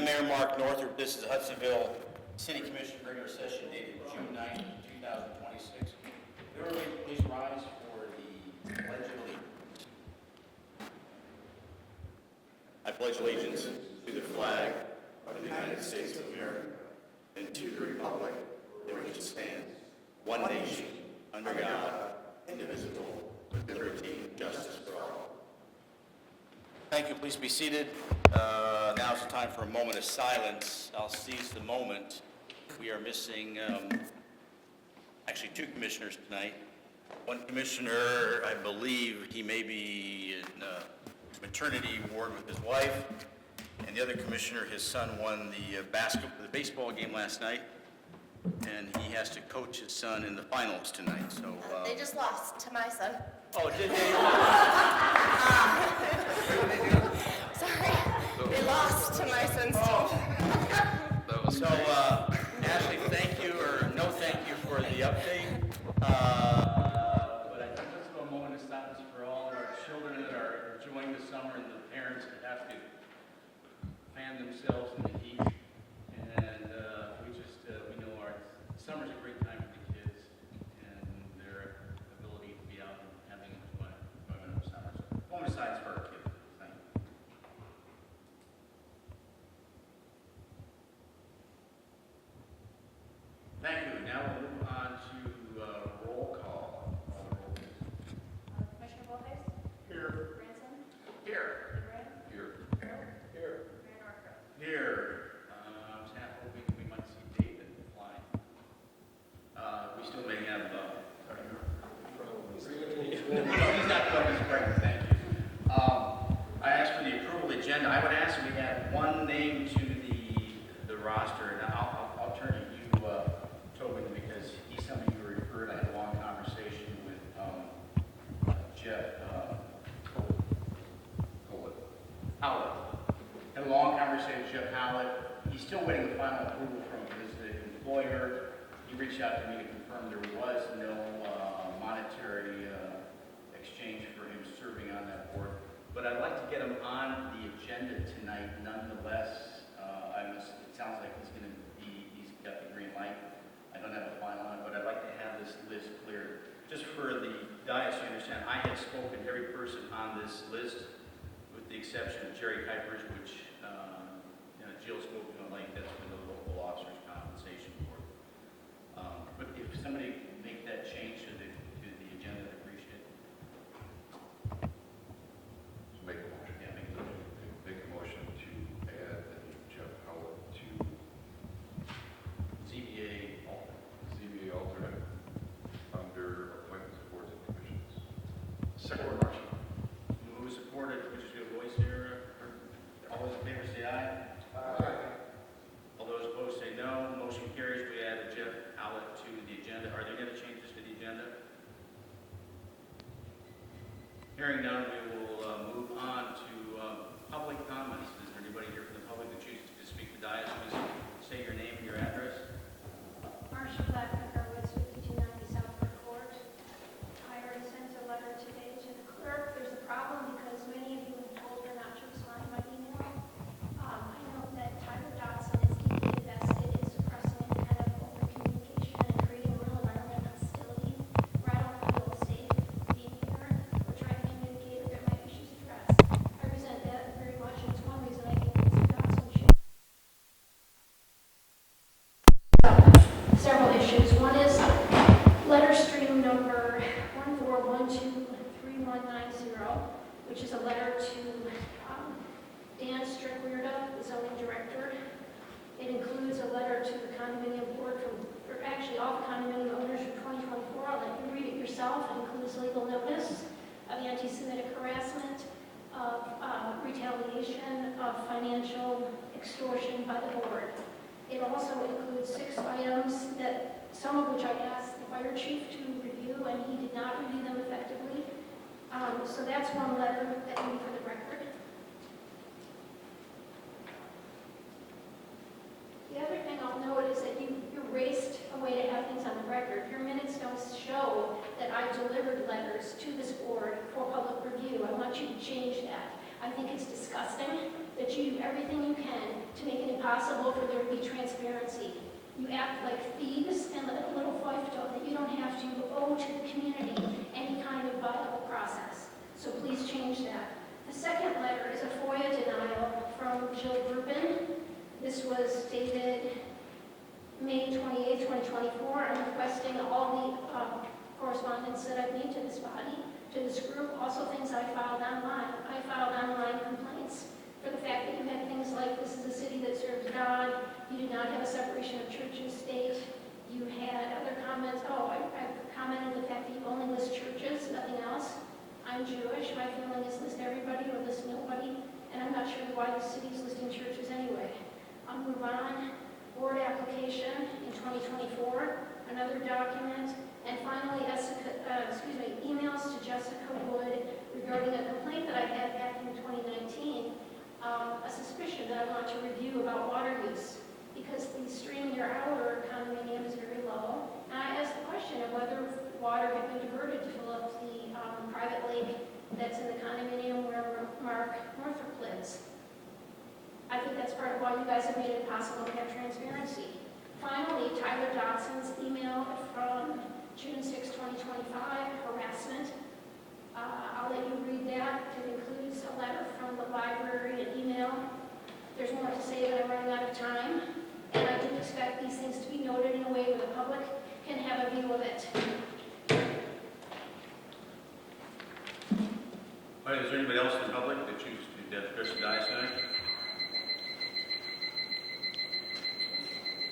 I'm Mayor Mark Northrup. This is Hudsonville City Commission regular session dated June 9th, 2026. Everybody please rise for the Pledge of Allegiance. I pledge allegiance to the flag of the United States of America and to the republic for which it stands, one nation, under God, indivisible, with liberty and justice for all. Thank you. Please be seated. Now is the time for a moment of silence. I'll seize the moment. We are missing actually two commissioners tonight. One commissioner, I believe he may be in maternity ward with his wife, and the other commissioner, his son won the baseball game last night, and he has to coach his son in the finals tonight. So they just lost to my son. Oh, did they? Sorry, they lost to my son's team. So, Ashley, thank you, or no thank you for the update. But I think let's have a moment of silence for all of our children that are enjoying the summer and the parents that have to fan themselves in the heat. And we know our summer's a great time for the kids and their ability to be out and having enjoyment of summer. So, moment of silence for our kids. Thank you. Thank you. Now we'll move on to roll call. Commissioner Bullface? Here. Branson? Here. DeBrey? Here. Here. Mayor Northrup? Here. I was half hoping we might see David flying. We still may have, he's not going, he's pregnant, thank you. I asked for the approval agenda. I would ask if we had one name to the roster, and I'll turn to you, Tobin, because he's somebody you referred. I had a long conversation with Jeff Howlett. Had a long conversation with Jeff Howlett. He's still waiting the final approval from his employer. He reached out to me to confirm there was no monetary exchange for him serving on that board. But I'd like to get him on the agenda tonight nonetheless. It sounds like he's got the green light. I don't have a final on it, but I'd like to have this list cleared. Just for the dais, you understand, I had spoken to every person on this list, with the exception of Jerry Kuipers, which Jill spoke to him like that's for the local officers compensation board. But if somebody can make that change to the agenda, I'd appreciate it. Make a motion. Yeah, make a motion. Make a motion to add Jeff Howlett to ZBA ZBA alternate under appointments of boards and commissions. Second motion. Move supported. Commissioner Voice here. All those in favor say aye. Aye. All those opposed say no. Motion carries. We added Jeff Howlett to the agenda. Are there any other changes to the agenda? Hearing none, we will move on to public comments. Is there anybody here from the public that chooses to speak to dais? Please say your name and your address. Marcia Blackman, Woods, 5290 Southwood Court. I already sent a letter today to the clerk. There's a problem because many of you have told her not to respond to my email. I know that Tyler Dotson is deeply invested in suppressing any kind of open communication and creating a real environment of hostility where I don't feel safe being here or trying to communicate or get my issues addressed. I resent that very much, and it's one reason I think Mr. Dotson should. Several issues. One is letter stream number 141239190, which is a letter to Dan Strickweirda, the zoning director. It includes a letter to the condominium board or actually all the condominium owners for 2024. I'll let you read it yourself. It includes legal notice of anti-Semitic harassment, of retaliation, of financial extortion by the board. It also includes 6 items that, some of which I asked the fire chief to review, and he did not review them effectively. So that's one letter that you need for the record. The other thing I'll note is that you raced a way to have things on the record. Your minutes don't show that I delivered letters to this board for public review. I want you to change that. I think it's disgusting that you do everything you can to make it impossible for there to be transparency. You act like thieves and like a little fiefdom that you don't have to owe to the community any kind of viable process. So please change that. The second letter is a FOIA denial from Jill Rubin. This was dated May 28, 2024. I'm requesting all the correspondence that I've made to this body, to this group, also things I filed online. I filed online complaints for the fact that you had things like, this is a city that serves God, you do not have a separation of church and state. You had other comments, I commented on the fact that you only list churches, nothing else. I'm Jewish, my feeling is list everybody or list nobody, and I'm not sure why the city's listing churches anyway. I'll move on. Board application in 2024, another document, and finally, emails to Jessica Wood regarding a complaint that I had back in 2019, a suspicion that I want to review about water use, because the stream near our condominium is very low, and I asked the question of whether water had been diverted to fill up the private lake that's in the condominium where Mark Northrop lives. I think that's part of why you guys have made it impossible to have transparency. Finally, Tyler Dotson's email from June 6, 2025, harassment. I'll let you read that. It includes a letter from the library, an email. There's more to say, but I'm running out of time. And I do expect these things to be noted in a way where the public can have a view of it. All right, is there anybody else in the public that chooses to address the dais tonight?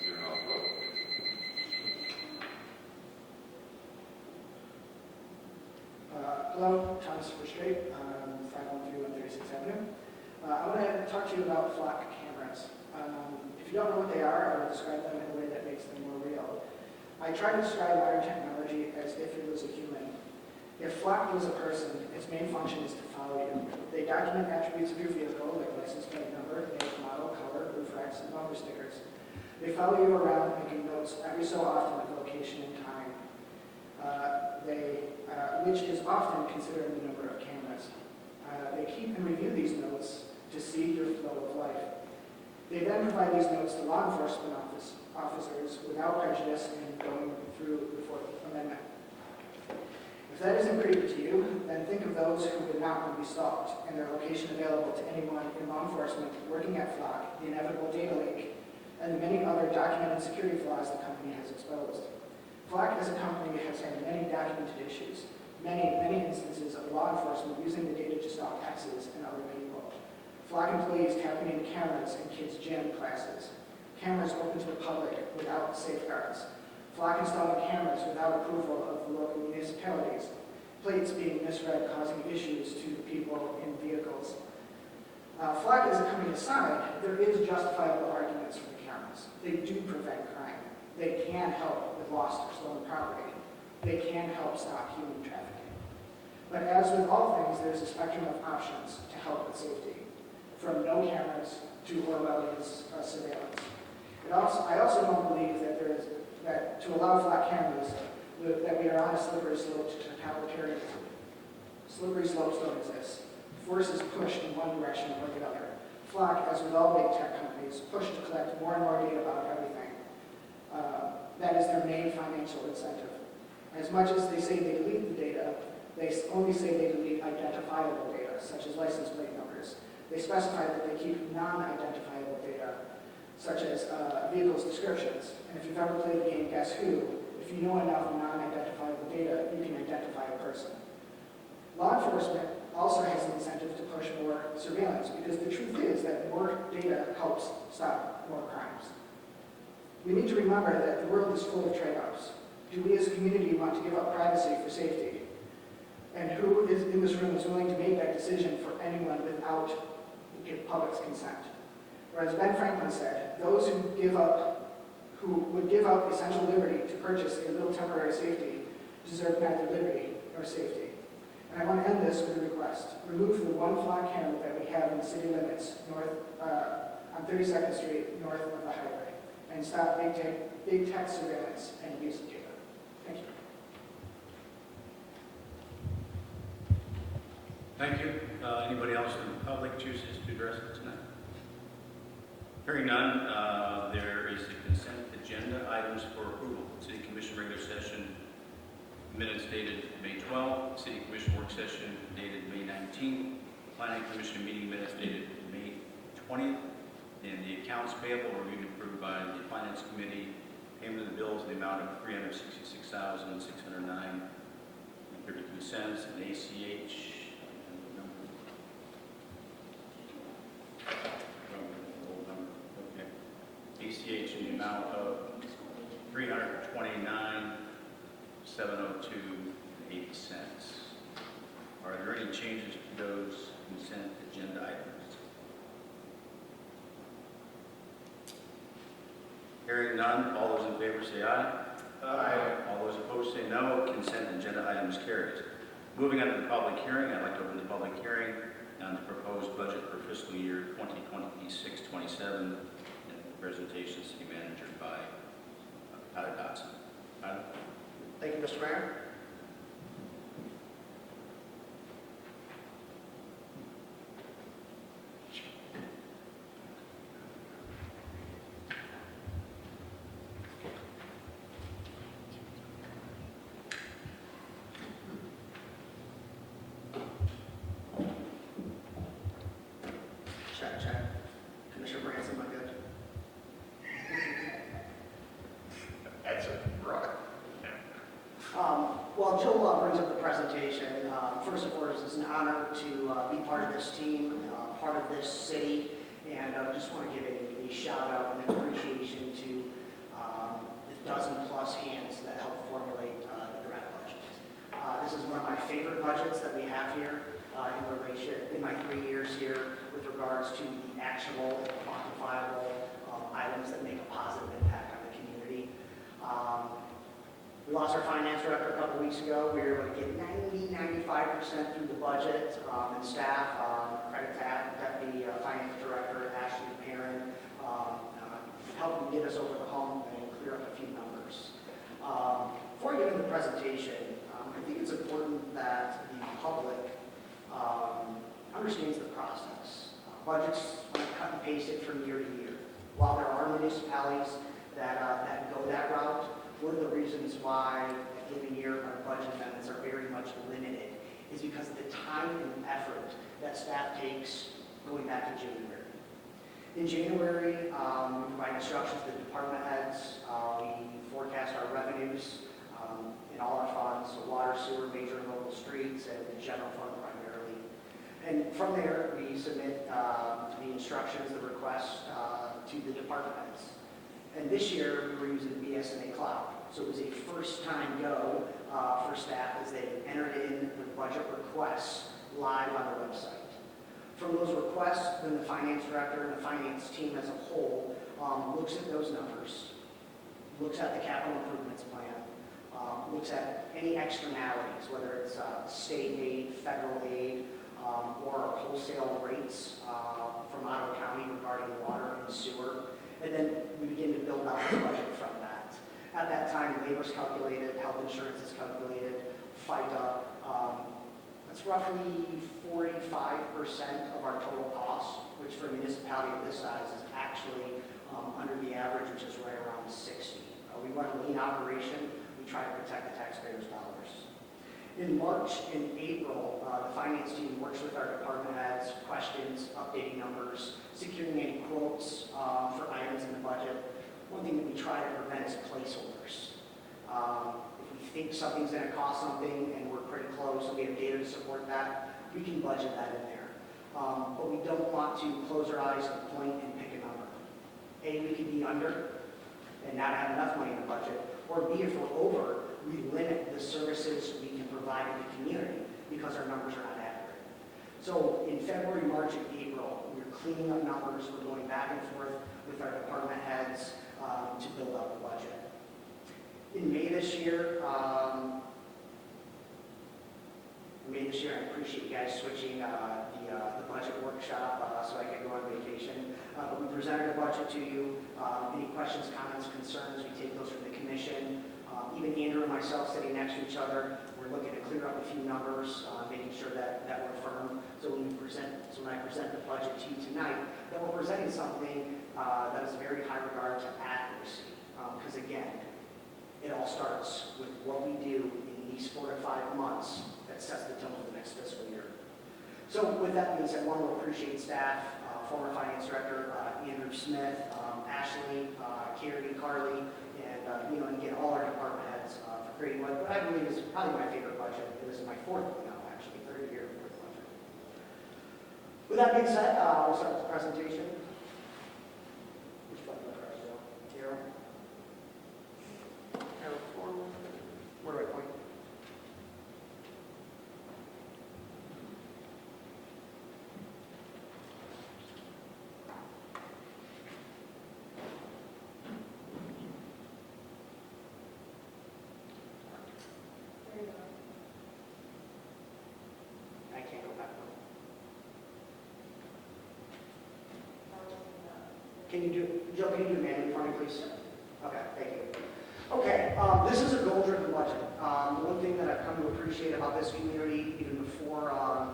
You're not vote. Hello, Thomas Verstrate, 513 136th Avenue. I want to talk to you about flock cameras. If you don't know what they are, I will describe them in a way that makes them more real. I try to describe modern technology as if it was a human. If flock was a person, its main function is to follow you. They document attributes of your vehicle, like license plate number, make, model, color, roof racks, and bumper stickers. They follow you around, making notes every so often of location and time. Which is often considering the number of cameras. They keep and review these notes to see your flow of life. They then provide these notes to law enforcement officers without prejudice and going through the Fourth Amendment. If that isn't creepy to you, then think of those who would not want to be stalked and their location available to anyone in law enforcement working at Flock, the inevitable data leak, and the many other documented security flaws the company has exposed. Flock as a company has had many documented issues, many instances of law enforcement using the data to stalk exes and other people. Flock employees tapping into cameras in kids' gym classes, cameras open to the public without safeguards, Flock installing cameras without approval of the local municipalities, plates being misread causing issues to the people in vehicles. Flock as a company aside, there is justifiable arguments for the cameras. They do prevent crime. They can help with lost or stolen property. They can help stop human trafficking. But as with all things, there's a spectrum of options to help with safety, from no cameras to Orwellian surveillance. I also don't believe that to allow Flock cameras, that we are on a slippery slope to totalitarianism. Slippery slopes don't exist. Forces push in one direction or the other. Flock, as with all big tech companies, push to collect more and more data about everything. That is their main financial incentive. As much as they say they delete the data, they only say they delete identifiable data, such as license plate numbers. They specify that they keep non-identifiable data, such as vehicles' descriptions. And if you've ever played the game Guess Who, if you know enough non-identifiable data, you can identify a person. Law enforcement also has an incentive to push more surveillance, because the truth is that more data helps stop more crimes. We need to remember that the world is full of trade-offs. Do we as a community want to give up privacy for safety? And who is in this room is willing to make that decision for anyone without the public's consent? Or as Ben Franklin said, those who would give up essential liberty to purchase a little temporary safety deserve neither liberty nor safety. And I want to end this with a request. Remove the one Flock camera that we have in the city limits on 32nd Street north of the highway, and stop big tech surveillance and use of data. Thank you. Thank you. Anybody else in the public chooses to address it tonight? Hearing none, there is the consent agenda items for approval. City Commission regular session minutes dated May 12th, City Commission work session dated May 19th, Planning Commission meeting minutes dated May 20th, and the accounts payable reviewed and approved by the Finance Committee. Payment of the bills in the amount of $366,609.32, and ACH. ACH in the amount of $329,702.80. Are there any changes to those consent agenda items? Hearing none, all those in favor say aye. Aye. All those opposed say no. Consent agenda items carries. Moving on to the public hearing, I'd like to open the public hearing on the proposed budget for fiscal year 2026-27. Presentation, City Manager by Tyler Dodson. Tyler? Thank you, Mr. Mayor. Check, check. Commissioner Branson, am I good? That's a rock. Well, Joe brings up the presentation. First and foremost, it's an honor to be part of this team, part of this city, and I just want to give a shout out and appreciation to the dozen-plus hands that helped formulate the draft budget. This is one of my favorite budgets that we have here in my 3 years here with regards to the actionable and quantifiable items that make a positive impact on the community. We lost our finance director a couple weeks ago. We were able to get 95% through the budget and staff. Credit to Deputy Finance Director Ashley Perrin, helping get us over the hump and clear up a few numbers. Before I get into the presentation, I think it's important that the public understands the process. Budgets are cut and pasted from year to year. While there are municipalities that go that route, one of the reasons why a given year our budget amendments are very much limited is because of the time and effort that staff takes going back to January. In January, we provide instructions to the department heads. We forecast our revenues in all our funds, so water, sewer, major and local streets, and the general fund primarily. And from there, we submit the instructions, the requests to the department heads. And this year, we were using BSNA Cloud. So it was a first-time go for staff as they entered in the budget requests live on the website. From those requests, then the finance director and the finance team as a whole looks at those numbers, looks at the capital improvements plan, looks at any externalities, whether it's state aid, federal aid, or wholesale rates from Ottawa County regarding water and sewer. And then we begin to build out the budget from that. At that time, labor is calculated, health insurance is calculated, FICA. That's roughly 45% of our total cost, which for a municipality of this size is actually under the average, which is right around 60. We run a lean operation. We try to protect the taxpayers' dollars. In March and April, the finance team works with our department heads, questions, updating numbers, securing any quotes for items in the budget. One thing that we try to prevent is placeholders. If we think something's going to cost something and we're pretty close and we have data to support that, we can budget that in there. But we don't want to close our eyes and point and pick a number. A, we could be under and not have enough money in the budget, or B, if we're over, we limit the services we can provide to the community because our numbers are not accurate. So in February, March, and April, we're cleaning up numbers, we're going back and forth with our department heads to build up the budget. In May this year, I appreciate you guys switching the budget workshop so I could go on vacation. But we presented a budget to you. Any questions, comments, concerns, we take those from the commission. Even Andrew and myself sitting next to each other, we're looking to clear up a few numbers, making sure that we're firm. So when I present the budget to you tonight, that we're presenting something that is very high regard to accuracy, because again, it all starts with what we do in these 4 to 5 months that sets the tone for the next fiscal year. So with that being said, I want to appreciate staff, former finance director Andrew Smith, Ashley, Carrie, Carly, and again, all our department heads for creating what I believe is probably my favorite budget. It is my fourth one now, actually, third year fourth budget. With that being said, we'll start the presentation. Which button do I press, Joe? Here. Arrow forward. Where do I point? I can't go back. Can you do, Joe, can you do manually for me, please? Okay, thank you. Okay, this is a goal-driven budget. One thing that I've come to appreciate about this community, even before I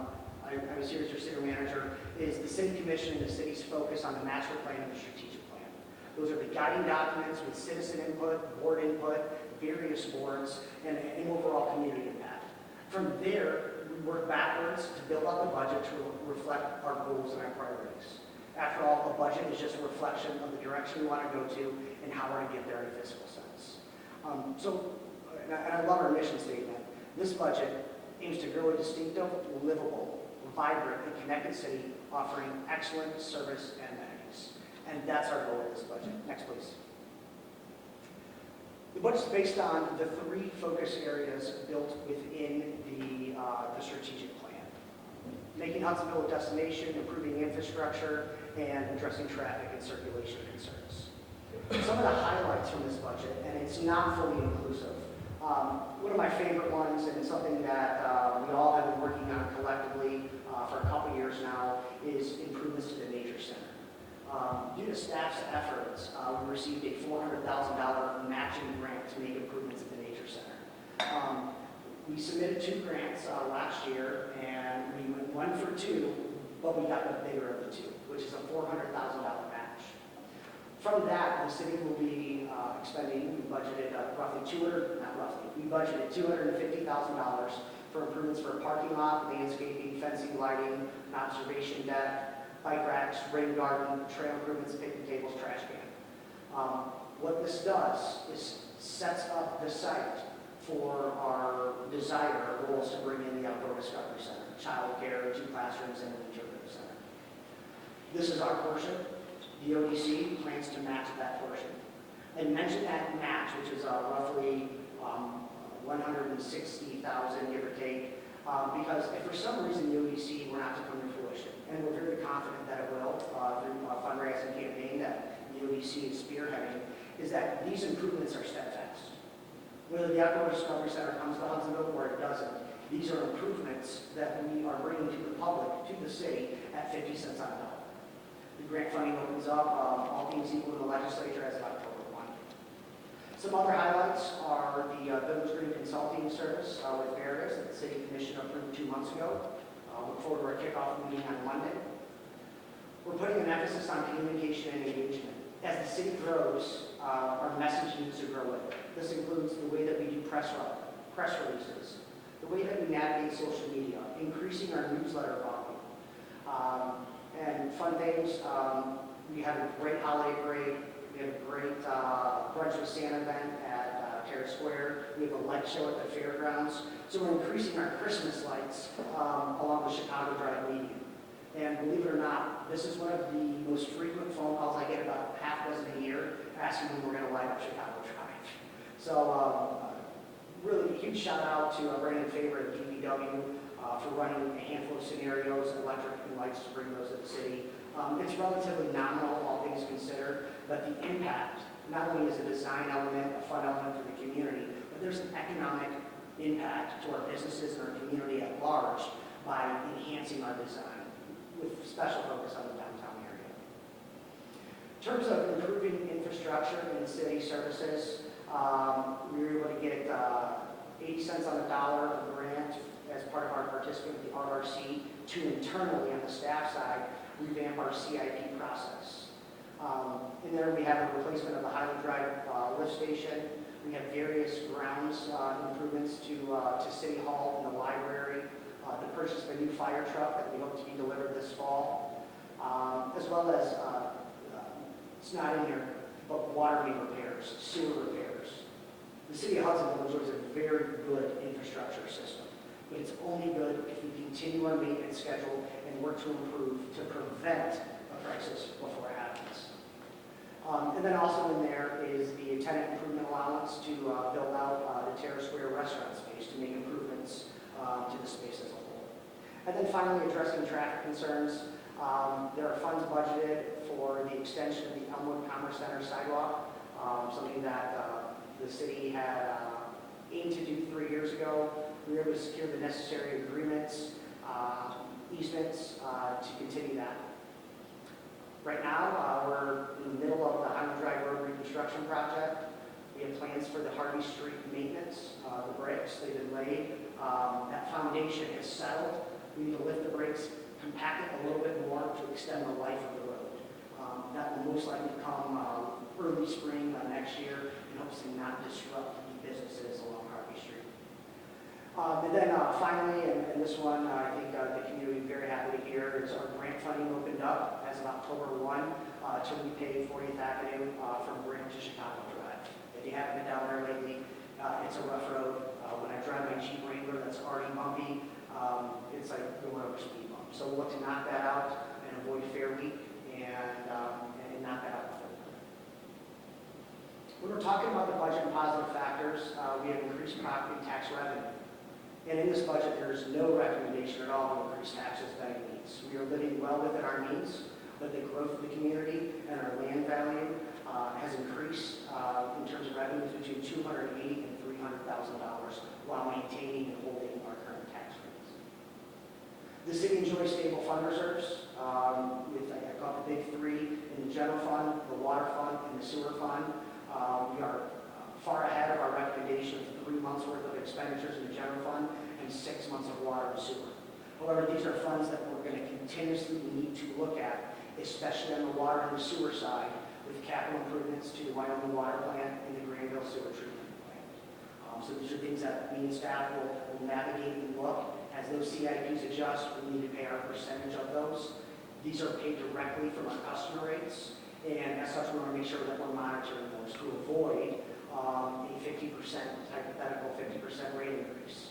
was here as your city manager, is the city commission and the city's focus on the master plan and the strategic plan. Those are the guiding documents with citizen input, board input, various boards, and overall community impact. From there, we work backwards to build out the budget to reflect our goals and our priorities. After all, a budget is just a reflection of the direction we want to go to and how we're going to get there in a fiscal sense. And I love our mission statement. This budget aims to grow a distinctive, livable, vibrant, and connected city offering excellent service and amenities. And that's our goal with this budget. Next, please. The budget's based on the 3 focus areas built within the strategic plan. Making Hudsonville a destination, improving infrastructure, and addressing traffic and circulation concerns. Some of the highlights from this budget, and it's not fully inclusive. One of my favorite ones, and something that we all have been working on collectively for a couple years now, is improvements to the nature center. Due to staff's efforts, we received a $400,000 matching grant to make improvements at the nature center. We submitted 2 grants last year, and we went 1 for 2, but we got the bigger of the 2, which is a $400,000 match. From that, the city will be expending, we budgeted we budgeted $250,000 for improvements for a parking lot, landscaping, fencing, lighting, an observation deck, bike racks, rain garden, trail improvements, picnic tables, trash can. What this does is sets up the site for our desire, our goal is to bring in the Outdoor Discovery Center, child care, 2 classrooms, and an interpretive center. This is our portion. The ODC plans to match that portion. I mentioned that match, which is roughly $160,000, give or take, because if for some reason the ODC were not to come to fruition, and we're very confident that it will through a fundraising campaign that the ODC is spearheading, is that these improvements are steadfast. Whether the Outdoor Discovery Center comes to Hudsonville or it doesn't, these are improvements that we are bringing to the public, to the city, at 50 cents on a dollar. The grant funding opens up, all things equal in the legislature as of October 1. Some other highlights are the Village Green Consulting Service with Veritas that the City Commission approved 2 months ago. Look forward to our kickoff meeting on Monday. We're putting an emphasis on communication and engagement. As the city grows, our message needs to grow with it. This includes the way that we do press releases, the way that we navigate social media, increasing our newsletter volume, and fun things. We had a great holiday parade. We had a great brunch with Santa event at Terrace Square. We have a light show at the fairgrounds. So we're increasing our Christmas lights along the Chicago Drive median. And believe it or not, this is one of the most frequent phone calls I get, about half dozen a year, asking when we're going to light up Chicago Drive. So really a huge shout out to Brandon Faber at DPW for running a handful of scenarios, electric and lights to bring those to the city. It's relatively nominal, all things considered, but the impact, not only is a design element, a fun element for the community, but there's an economic impact to our businesses and our community at large by enhancing our design, with special focus on the downtown area. In terms of improving infrastructure and city services, we were able to get 80 cents on the dollar of grant as part of our participation with the RRC to internally on the staff side revamp our CIP process. In there, we have the replacement of the Highland Drive lift station. We have various grounds improvements to City Hall and the library, the purchase of a new fire truck that we hope to be delivered this fall, as well as, it's not in here, but water main repairs, sewer repairs. The City of Hudsonville enjoys a very good infrastructure system, but it's only good if we continue our maintenance schedule and work to improve to prevent a crisis before it happens. And then also in there is the tenant improvement allowance to build out the Terrace Square restaurant space to make improvements to the space as a whole. And then finally, addressing traffic concerns. There are funds budgeted for the extension of the Elmwood Commerce Center sidewalk, something that the city had aimed to do 3 years ago. We were able to secure the necessary agreements, easements to continue that. Right now, we're in the middle of the Highland Drive Road reconstruction project. We have plans for the Harvey Street maintenance, the bricks, they've been laid. That foundation is settled. We need to lift the bricks, compact it a little bit more to extend the life of the road. That will most likely come early spring next year and hopefully not disrupt the businesses along Harvey Street. And then finally, and this one I think the community will be very happy to hear, is our grant funding opened up as of October 1 to repay 40th Avenue from Brent to Chicago Drive. If you haven't been down there lately, it's a rough road. When I drive my Jeep Wrangler that's already bumpy, it's like going over speed bump. So we'll look to knock that out and avoid Fair Week and knock that out. When we're talking about the budget and positive factors, we have increased property tax revenue. And in this budget, there is no recommendation at all to increase taxes by any means. We are living well within our means, but the growth of the community and our land value has increased in terms of revenues between $280,000 and $300,000 while maintaining and holding our current tax rates. The city enjoys stable fund reserves with, I call it the big three in the general fund, the water fund, and the sewer fund. We are far ahead of our recommendation of 3 months' worth of expenditures in the general fund and 6 months of water and sewer. However, these are funds that we're going to continuously need to look at, especially on the water and the sewer side, with capital improvements to the Wyoming water plant and the Granville sewer treatment plant. So these are things that me and staff will navigate and look. As those CIPs adjust, we need to pay our percentage of those. These are paid directly from our customer rates, and as such, we want to make sure that we're monitoring those to avoid a 50%, hypothetical 50% rate increase.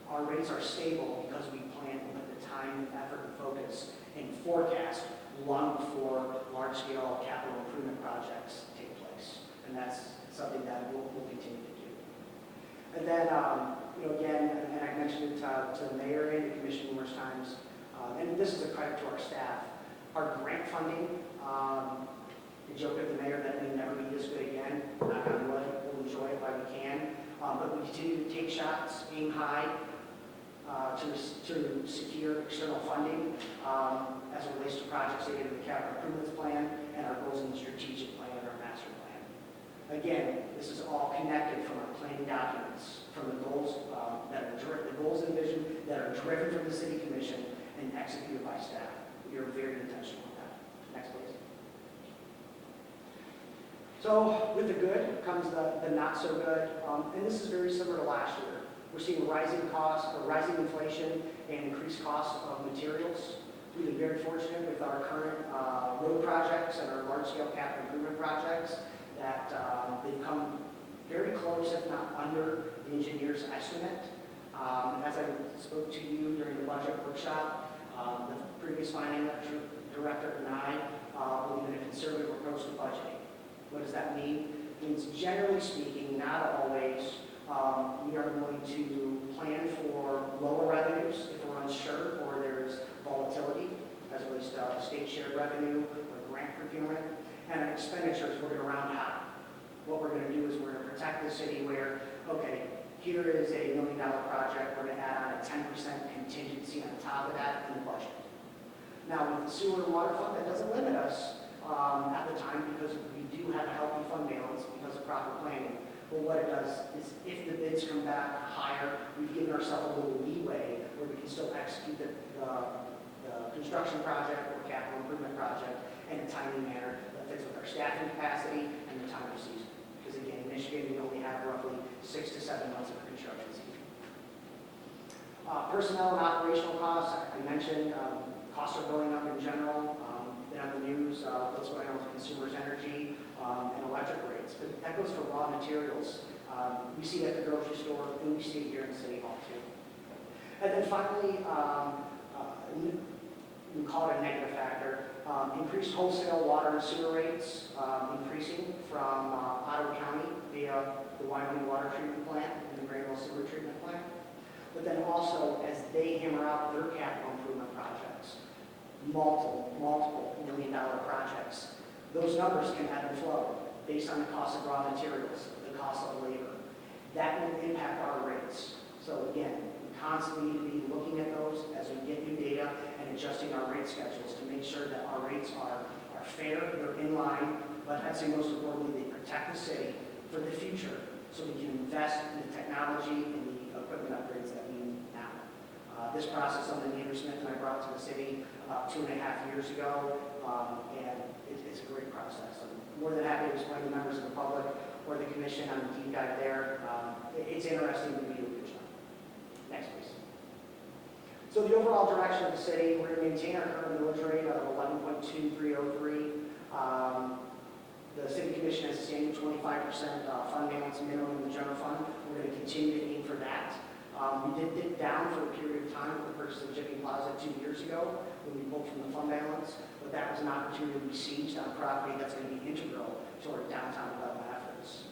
Our rates are stable because we plan to put the time, effort, and focus and forecast long before large-scale capital improvement projects take place. And that's something that we'll continue to do. And then, again, and I mentioned it to the mayor and the commission numerous times, and this is a credit to our staff, our grant funding, I joke with the mayor that it may never be this good again. Knock on wood, we'll enjoy it while we can. But we continue to take shots, aim high, to secure external funding as it relates to projects that get in the capital improvements plan and our goals in the strategic plan and our master plan. Again, this is all connected from our planning documents, from the goals the goals and vision that are driven from the city commission and executed by staff. We are very intentional with that. Next, please. So with the good comes the not so good, and this is very similar to last year. We're seeing rising costs, or rising inflation, and increased costs of materials. We've been very fortunate with our current road projects and our large-scale capital improvement projects that they've come very close, if not under, the engineer's estimate. As I spoke to you during the budget workshop, the previous finance director and I believe in a conservative approach to budgeting. What does that mean? It means, generally speaking, not always, we are going to plan for lower revenues if we're unsure or there's volatility as it relates to state shared revenue or grant procurement. And our expenditures, we're going to round high. What we're going to do is we're going to protect the city where, okay, here is a $1 million project, we're going to add on a 10% contingency on top of that in the budget. Now, with the sewer and water fund, that doesn't limit us at the time because we do have a healthy fund balance because of proper planning. But what it does is if the bids come back higher, we've given ourselves a little leeway where we can still execute the construction project or capital improvement project in a timely manner that fits with our staffing capacity and the time of season. Because again, in Michigan, we only have roughly 6 to 7 months of construction season. Personnel and operational costs, I mentioned, costs are going up in general. Been on the news, what's going on with consumers' energy and electric rates. But that goes for raw materials. We see it at the grocery store, and we see it here in City Hall too. And then finally, we call it a negative factor, increased wholesale water and sewer rates, increasing from Ottawa County via the Wyoming Water Treatment Plant and the Granville Sewer Treatment Plant. But then also, as they hammer out their capital improvement projects, multiple million-dollar projects, those numbers can ebb and flow based on the cost of raw materials, the cost of labor. That will impact our rates. So again, we constantly need to be looking at those as we get new data and adjusting our rate schedules to make sure that our rates are fair, they're in line, but I'd say most importantly, they protect the city for the future so we can invest in the technology and the equipment upgrades that we need now. This process on the Neighbor Smith and I brought to the city about 2.5 years ago, and it's a great process. I'm more than happy to explain to members of the public or the commission on the deep dive there. It's interesting to do a good job. Next, please. So the overall direction of the city, we're going to maintain our current millage rate of 11.2303. The city commission has a standing 25% fund balance minimum in the general fund. We're going to continue to aim for that. We did dip down for a period of time with the purchase of Jiffy Plaza 2 years ago when we pulled from the fund balance, but that was an opportunity we seized on a property that's going to be integral to our downtown development efforts.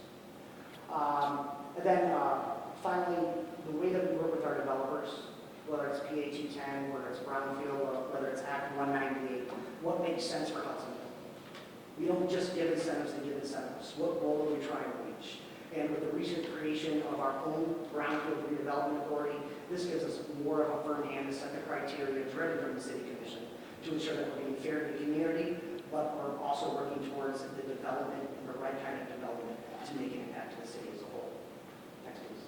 And then finally, the way that we work with our developers, whether it's PA 210, whether it's Brownfield, or whether it's Act 198, what makes sense for Hudsonville? We don't just give incentives to give incentives. What goal are we trying to reach? And with the recent creation of our own Brownfield Redevelopment Authority, this gives us more of a firm hand to set the criteria driven from the City Commission to ensure that we're being fair to the community, but we're also working towards the development and the right kind of development to make an impact to the city as a whole. Next, please.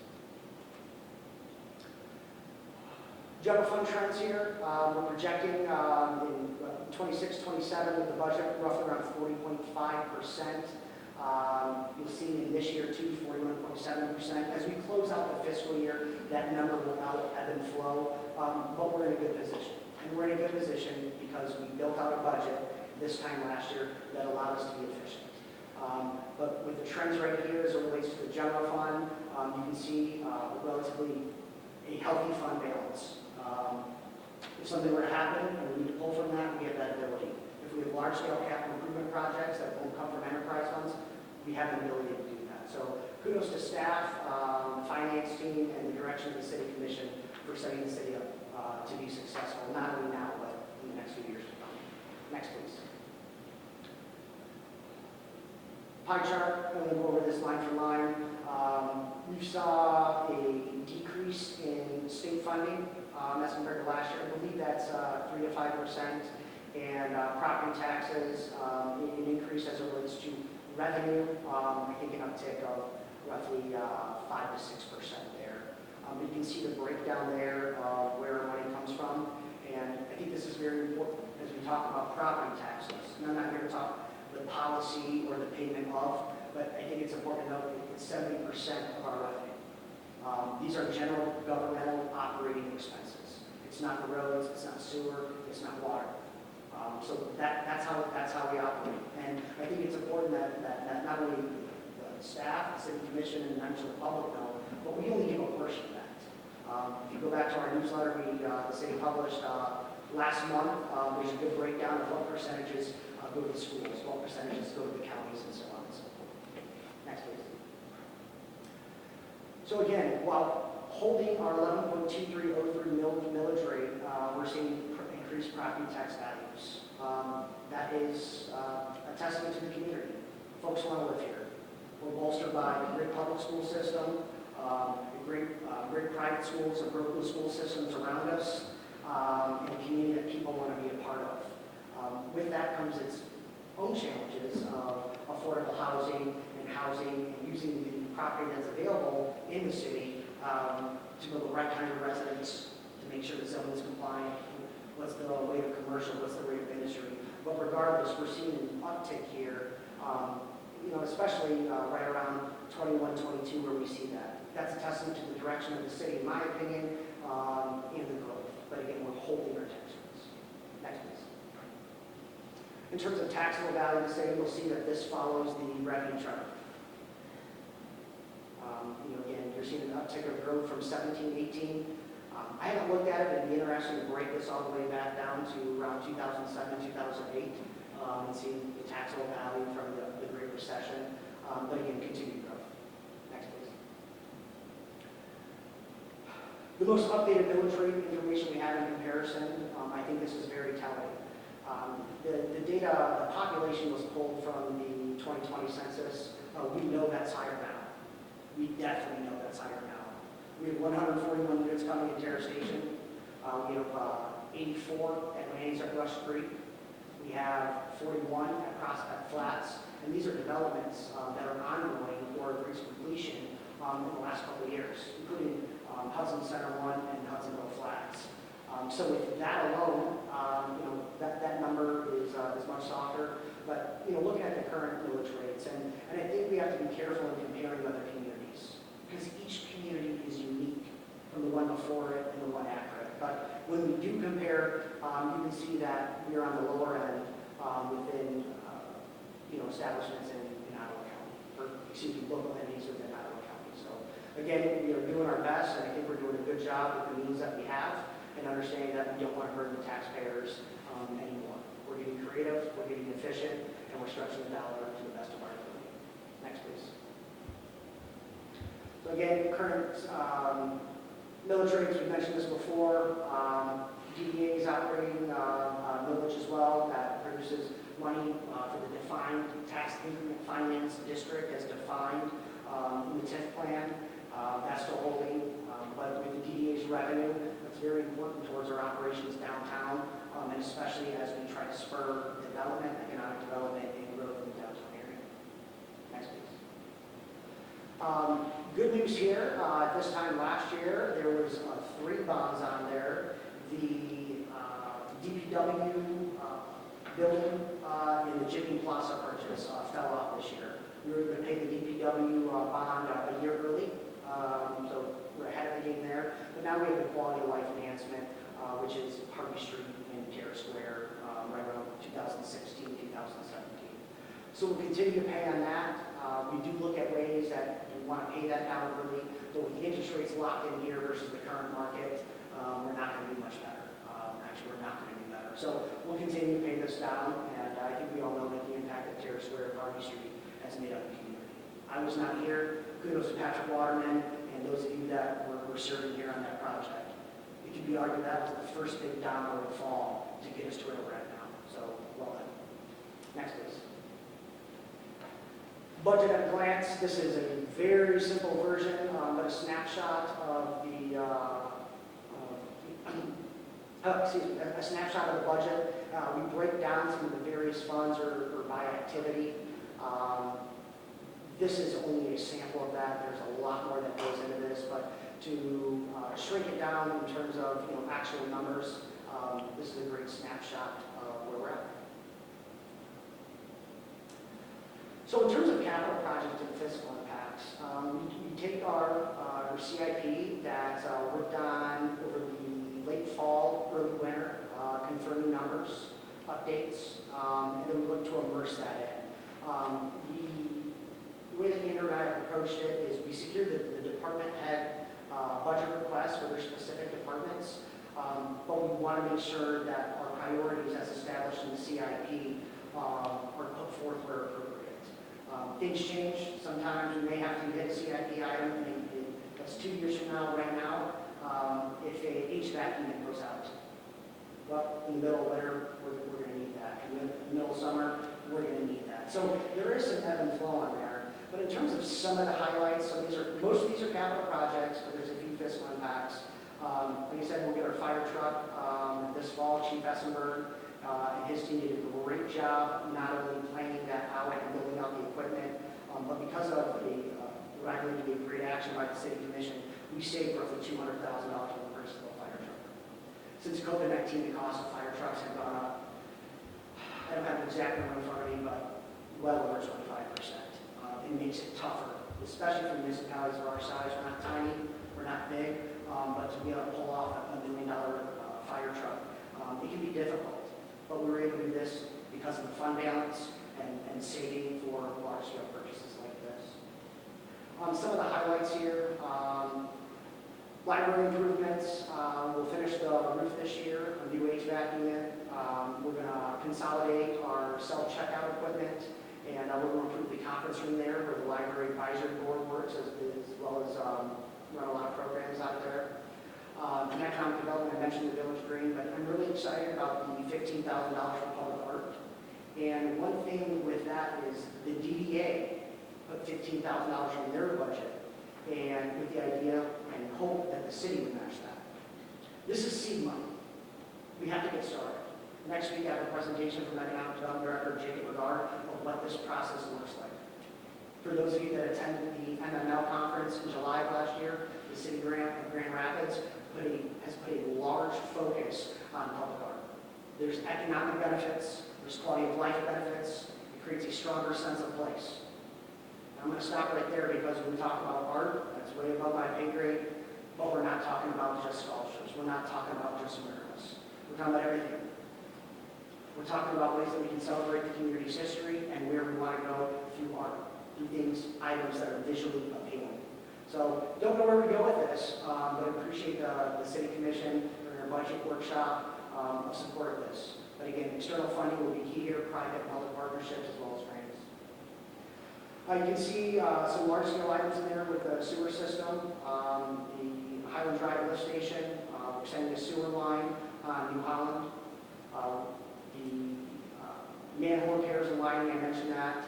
General fund trends here. We're projecting in 26-27 with the budget roughly around 40.5%. You'll see in this year too, 41.7%. As we close out the fiscal year, that number will ebb and flow, but we're in a good position. And we're in a good position because we built out a budget this time last year that allowed us to be efficient. But with the trends right here as it relates to the general fund, you can see relatively a healthy fund balance. If something were to happen and we need to pull from that, we have that ability. If we have large-scale capital improvement projects that won't come from enterprise funds, we have the ability to do that. So kudos to staff, finance team, and the direction of the City Commission for setting the city up to be successful, not only now, but in the next few years to come. Next, please. Pie chart, I'm going to go over this line for line. We saw a decrease in state funding as compared to last year. I believe that's 3 to 5%. And property taxes, an increase as it relates to revenue, I think an uptick of roughly 5 to 6% there. You can see the breakdown there of where money comes from. And I think this is very important as we talk about property taxes. And I'm not here to talk the policy or the payment of, but I think it's important to note that it's 70% of our revenue. These are general governmental operating expenses. It's not the roads, it's not sewer, it's not water. So that's how we operate. And I think it's important that not only the staff, the City Commission, and members of the public know, but we only give a portion of that. If you go back to our newsletter the city published last month, there's a good breakdown of what percentages go to the schools, what percentages go to the counties, and so on and so forth. Next, please. So again, while holding our 11.2303 millage rate, we're seeing increased property tax values. That is a testament to the community. Folks want to live here. We're bolstered by a great public school system, great private schools and broken school systems around us, and a community that people want to be a part of. With that comes its own challenges of affordable housing and using the property that's available in the city to build the right kind of residents, to make sure the zone is compliant. What's the rate of commercial, what's the rate of industry, But regardless, we're seeing an uptick here, especially right around 21, 22 where we see that. That's a testament to the direction of the city, in my opinion, and the growth. But again, we're holding our tax rates. Next, please. In terms of taxable value of the city, you'll see that this follows the revenue chart. Again, you're seeing an uptick of growth from 17, 18. I haven't looked at it, but it'd be interesting to break this all the way back down to around 2007, 2008, and see the taxable value from the Great Recession. But again, continued growth. Next, please. The most updated millage rate information we have in comparison, I think this is very telling. The data, the population was pulled from the 2020 census. We know that's higher now. We definitely know that's higher now. We have 141 units coming in Terrace Station. We have 84 at Laney's at Rush Creek. We have 41 at Prospect Flats. And these are developments that are ongoing or have reached completion in the last couple of years, including Hudson Center 1 and Hudsonville Flats. So with that alone, that number is much softer. But looking at the current millage rates, and I think we have to be careful in comparing other communities, because each community is unique from the one before it and the one after it. But when we do compare, you can see that we are on the lower end within establishments in Ottawa County, or excuse me, local entities within Ottawa County. So again, we are doing our best, and I think we're doing a good job with the means that we have, and understanding that we don't want to burden the taxpayers anymore. We're getting creative, we're getting efficient, and we're stretching the dollar to the best of our ability. Next, please. So again, current millage rates, we mentioned this before. DDA is operating millage as well. That produces money for the defined tax increment finance district as defined in the TIF plan. That's still holding, but with the DDA's revenue, that's very important towards our operations downtown, and especially as we try to spur development, economic development, and growth in the downtown area. Next, please. Good news here. This time last year, there was 3 bonds on there. The DPW building and the Jimmy Plaza purchase fell off this year. We were going to pay the DPW bond a year early, so we're ahead of the game there. But now we have the quality of life enhancement, which is Harvey Street and Terrace Square, right around 2016, 2017. So we'll continue to pay on that. We do look at ways that we want to pay that down early, but with the interest rates locked in here versus the current market, we're not going to do much better. Actually, we're not going to do better. So we'll continue to pay this down, and I think we all know that the impact of Terrace Square and Harvey Street has made up the community. I was not here. Kudos to Patrick Waterman and those of you that were serving here on that project. It could be argued that was the first big domino to fall to get us to where we're at now. So, well done. Next, please. Budget at a glance. This is a very simple version, but a snapshot of the, a snapshot of the budget. We break down some of the various funds or by activity. This is only a sample of that. There's a lot more that goes into this, but to shrink it down in terms of actual numbers, this is a great snapshot of where we're at. So in terms of capital projects and fiscal impacts, we take our CIP that worked on over the late fall, early winter, confirming numbers, updates, and then we look to immerse that in. The way that Andrew and I have approached it is we secured the department head budget requests for their specific departments, but we want to make sure that our priorities as established in the CIP are put forth where appropriate. Things change. Sometimes we may have to hit a CIP item, and that's 2 years from now, right now, if a HVAC unit goes out. Well, in the middle of winter, we're going to need that. In the middle of summer, we're going to need that. So there is some ebb and flow on there. But in terms of some of the highlights, so most of these are capital projects, but there's a few fiscal impacts. Like I said, we'll get our fire truck this fall. Chief Essenberg and his team did a great job not only planning that out and building out the equipment, but because of what I believe to be a great action by the City Commission, we saved roughly $200,000 on the purchase of a fire truck. Since COVID-19, the cost of fire trucks have gone up I don't have the exact number in front of me, but well over 25%. It makes it tougher, especially for municipalities of our size. We're not tiny, we're not big, but to be able to pull off a $1 million fire truck, it can be difficult. But we were able to do this because of the fund balance and saving for large-scale purchases like this. Some of the highlights here, library improvements. We'll finish the roof this year, a new HVAC unit. We're going to consolidate our self-checkout equipment, and we're going to improve the conference room there where the library advisory board works, as well as run a lot of programs out there. In economic development, I mentioned the Village Green, but I'm really excited about the $15,000 for public art. And one thing with that is the DDA put $15,000 in their budget, and with the idea and hope that the city would match that. This is seed money. We have to get started. Next week, I have a presentation from Economic Development Director Jacob Lagarde of what this process looks like. For those of you that attended the MML conference in July of last year, the city grant of Grand Rapids has put a large focus on public art. There's economic benefits, there's quality of life benefits, it creates a stronger sense of place. I'm going to stop right there because when we talk about art, that's way above my pay grade, but we're not talking about just sculptures. We're not talking about just murals. We're talking about everything. We're talking about ways that we can celebrate the community's history and where we want to go through art, through things, items that are visually appealing. So don't know where we go with this, but I appreciate the City Commission for their budget workshop of support of this. But again, external funding will be key here, private and public partnerships as well as grants. You can see some large-scale items in there with the sewer system, the Highland Drive lift station, we're extending the sewer line on New Holland, the manhole repairs and lighting, I mentioned that.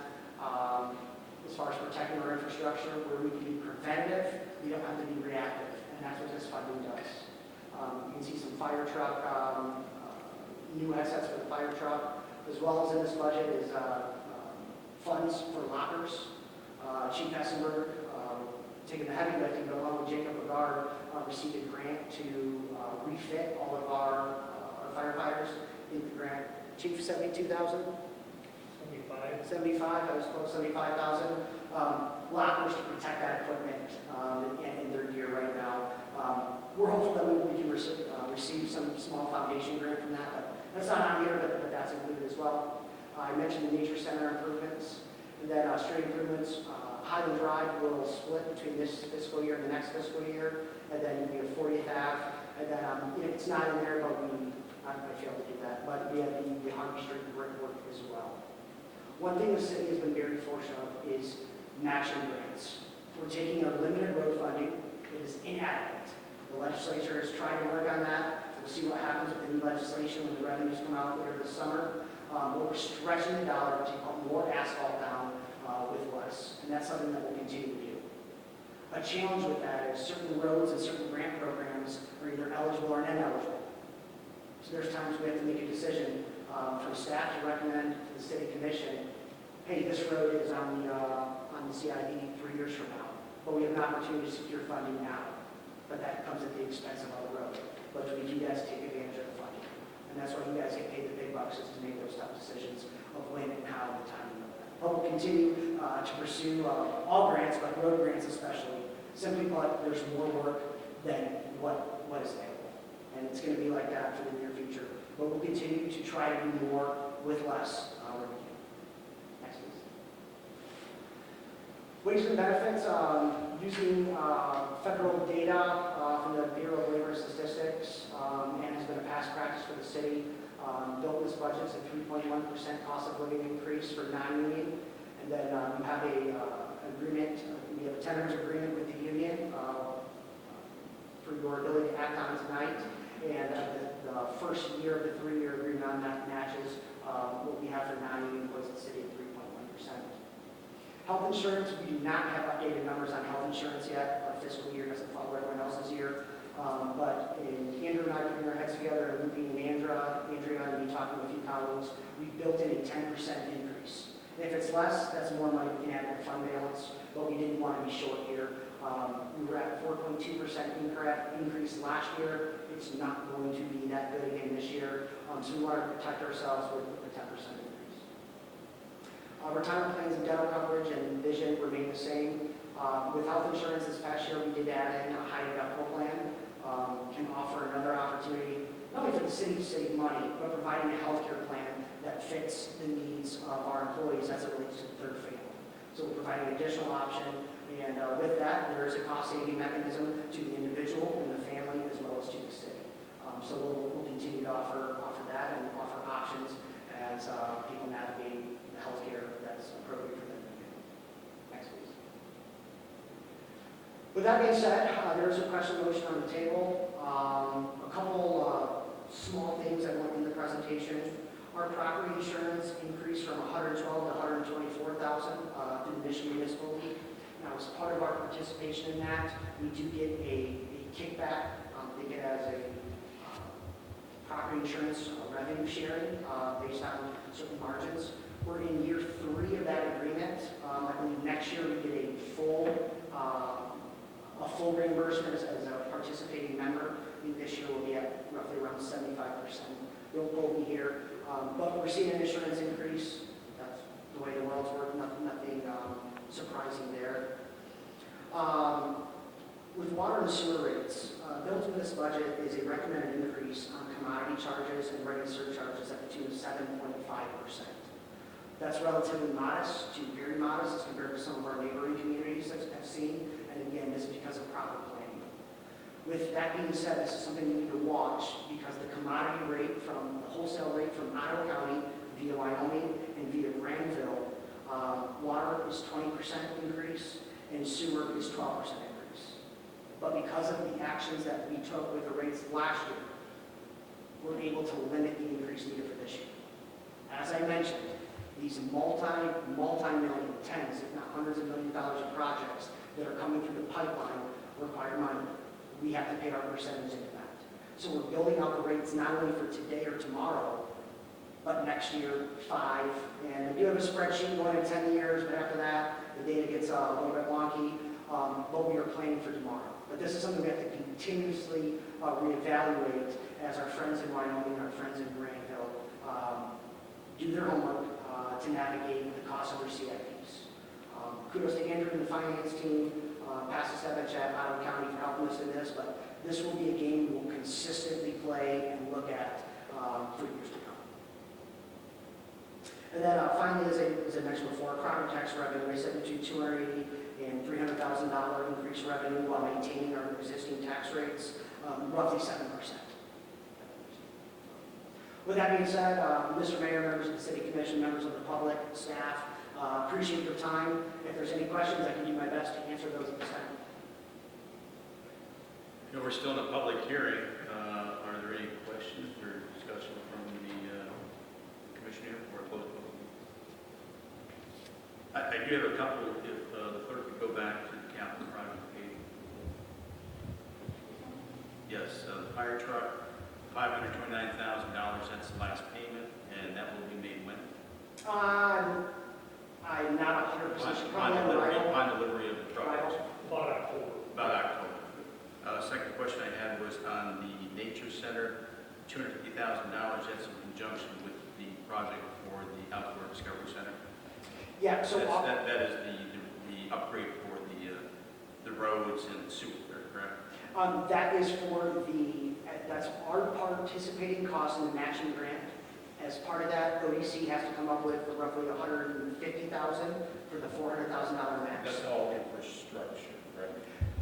As far as protecting our infrastructure, where we can be preventative, we don't have to be reactive, and that's what this funding does. You can see some fire truck, new headsets for the fire truck, as well as in this budget is funds for lockers. Chief Hessenberg, taking the heavy lifting, but along with Jacob Lagarde, received a grant to refit all of our firefighters. I think the grant, Chief, 72,000? 75, I was close, 75,000. Lockers to protect that equipment in their gear right now. We're hopeful that we can receive some small foundation grant from that, but that's not on here, but that's included as well. I mentioned the Nature Center improvements, and then street improvements. Highland Drive will split between this fiscal year and the next fiscal year, and then we have 40th Ave, and then it's not in there, but I failed to do that, but we have the Harvey Street brick work as well. One thing the city has been very fortunate of is matching grants. We're taking our limited road funding. It is inadequate. The legislature is trying to work on that. We'll see what happens with the new legislation when the revenues come out later this summer. But we're stretching the dollar to put more asphalt down with less, and that's something that we'll continue to do. A challenge with that is certain roads and certain grant programs are either eligible or ineligible. So there's times we have to make a decision from staff to recommend to the city commission, hey, this road is on the CID 3 years from now, but we have an opportunity to secure funding now. But that comes at the expense of our road. But we need you guys to take advantage of the funding. And that's why you guys get paid the big bucks, is to make those tough decisions of when and how and the timing of that. But we'll continue to pursue all grants, but road grants especially. Simply put, there's more work than what is available. And it's going to be like that for the near future. But we'll continue to try to do more with less where we can. Next, please. Wages and benefits, using federal data from the Bureau of Labor and Statistics, and has been a past practice for the city. Built this budget a 3.1% cost of living increase for non-union, and then you have a agreement. We have a tentative agreement with the union for your ability to act on tonight. And the first year of the 3-year agreement on that matches what we have for non-union employees in the city at 3.1%. Health insurance, we do not have updated numbers on health insurance yet. Our fiscal year doesn't follow everyone else's year. But Andrew and I putting our heads together and looping Andrea and me talking to a few colleagues, we built in a 10% increase. And if it's less, that's more money we can add to the fund balance, but we didn't want to be short here. We were at 4.2% increase last year. It's not going to be that good again this year. So we want to protect ourselves with a 10% increase. Retirement plans and dental coverage and vision remain the same. With health insurance this past year, we did add in a high deductible plan. Can offer another opportunity, not only for the city to save money, but providing a healthcare plan that fits the needs of our employees as it relates to the third family. So we're providing an additional option, and with that, there is a cost-saving mechanism to the individual and the family as well as to the city. So we'll continue to offer that and offer options as people navigate the healthcare that's appropriate for them to do. Next, please. With that being said, there is a question motion on the table. A couple small things I want in the presentation. Our property insurance increased from $112,000 to $124,000 through the Michigan Municipal League. Now, as part of our participation in that, we do get a kickback. Think it as a property insurance revenue sharing based on certain margins. We're in year 3 of that agreement. I believe next year we get a full reimbursement as a participating member. I think this year we'll be at roughly around 75%. We'll both be here. But we're seeing an insurance increase. That's the way the world's working. Nothing surprising there. With water and sewer rates, built into this budget is a recommended increase on commodity charges and rate surcharges at the tune of 7.5%. That's relatively modest to very modest as compared to some of our neighboring communities that have seen. And again, this is because of proper planning. With that being said, this is something you need to watch because the commodity rate from the wholesale rate from Ottawa County via Wyoming and via Granville, water is 20% increase and sewer is 12% increase. But because of the actions that we took with the rates last year, we're able to limit the increase needed for this year. As I mentioned, these multi-million, tens, if not hundreds of million dollars of projects that are coming through the pipeline require money. We have to pay our percentage into that. So we're building out the rates not only for today or tomorrow, but next year, 5. And we do have a spreadsheet going in 10 years, but after that, the data gets a little bit wonky, but we are planning for tomorrow. But this is something we have to continuously reevaluate as our friends in Wyoming, our friends in Granville, do their homework to navigate the cost of their CIPs. Kudos to Andrew and the finance team, Pastor Sevich at Ottawa County for helping us in this, but this will be a game we will consistently play and look at for years to come. And then finally, as I mentioned before, property tax revenue, I said between $280,000 and $300,000 increased revenue while maintaining our existing tax rates, roughly 7%. With that being said, Mr. Mayor, members of the City Commission, members of the public, staff, appreciate your time. If there's any questions, I can do my best to answer those at this time. You know, we're still in a public hearing. Are there any questions or discussion from the commissioner or closed public? I do have a couple, if the clerk could go back to the capital project page. Yes, the fire truck, $529,000, that's the last payment, and that will be made when? I'm not 100% sure. Upon delivery of the truck. About October. About October. Second question I had was on the Nature Center, $250,000, that's in conjunction with the project for the Outdoor Discovery Center. Yeah, so That is the upgrade for the roads and sewer, correct? that is for that's our participating cost in the matching grant. As part of that, ODC has to come up with roughly $150,000 for the $400,000 match. That's all infrastructure, right?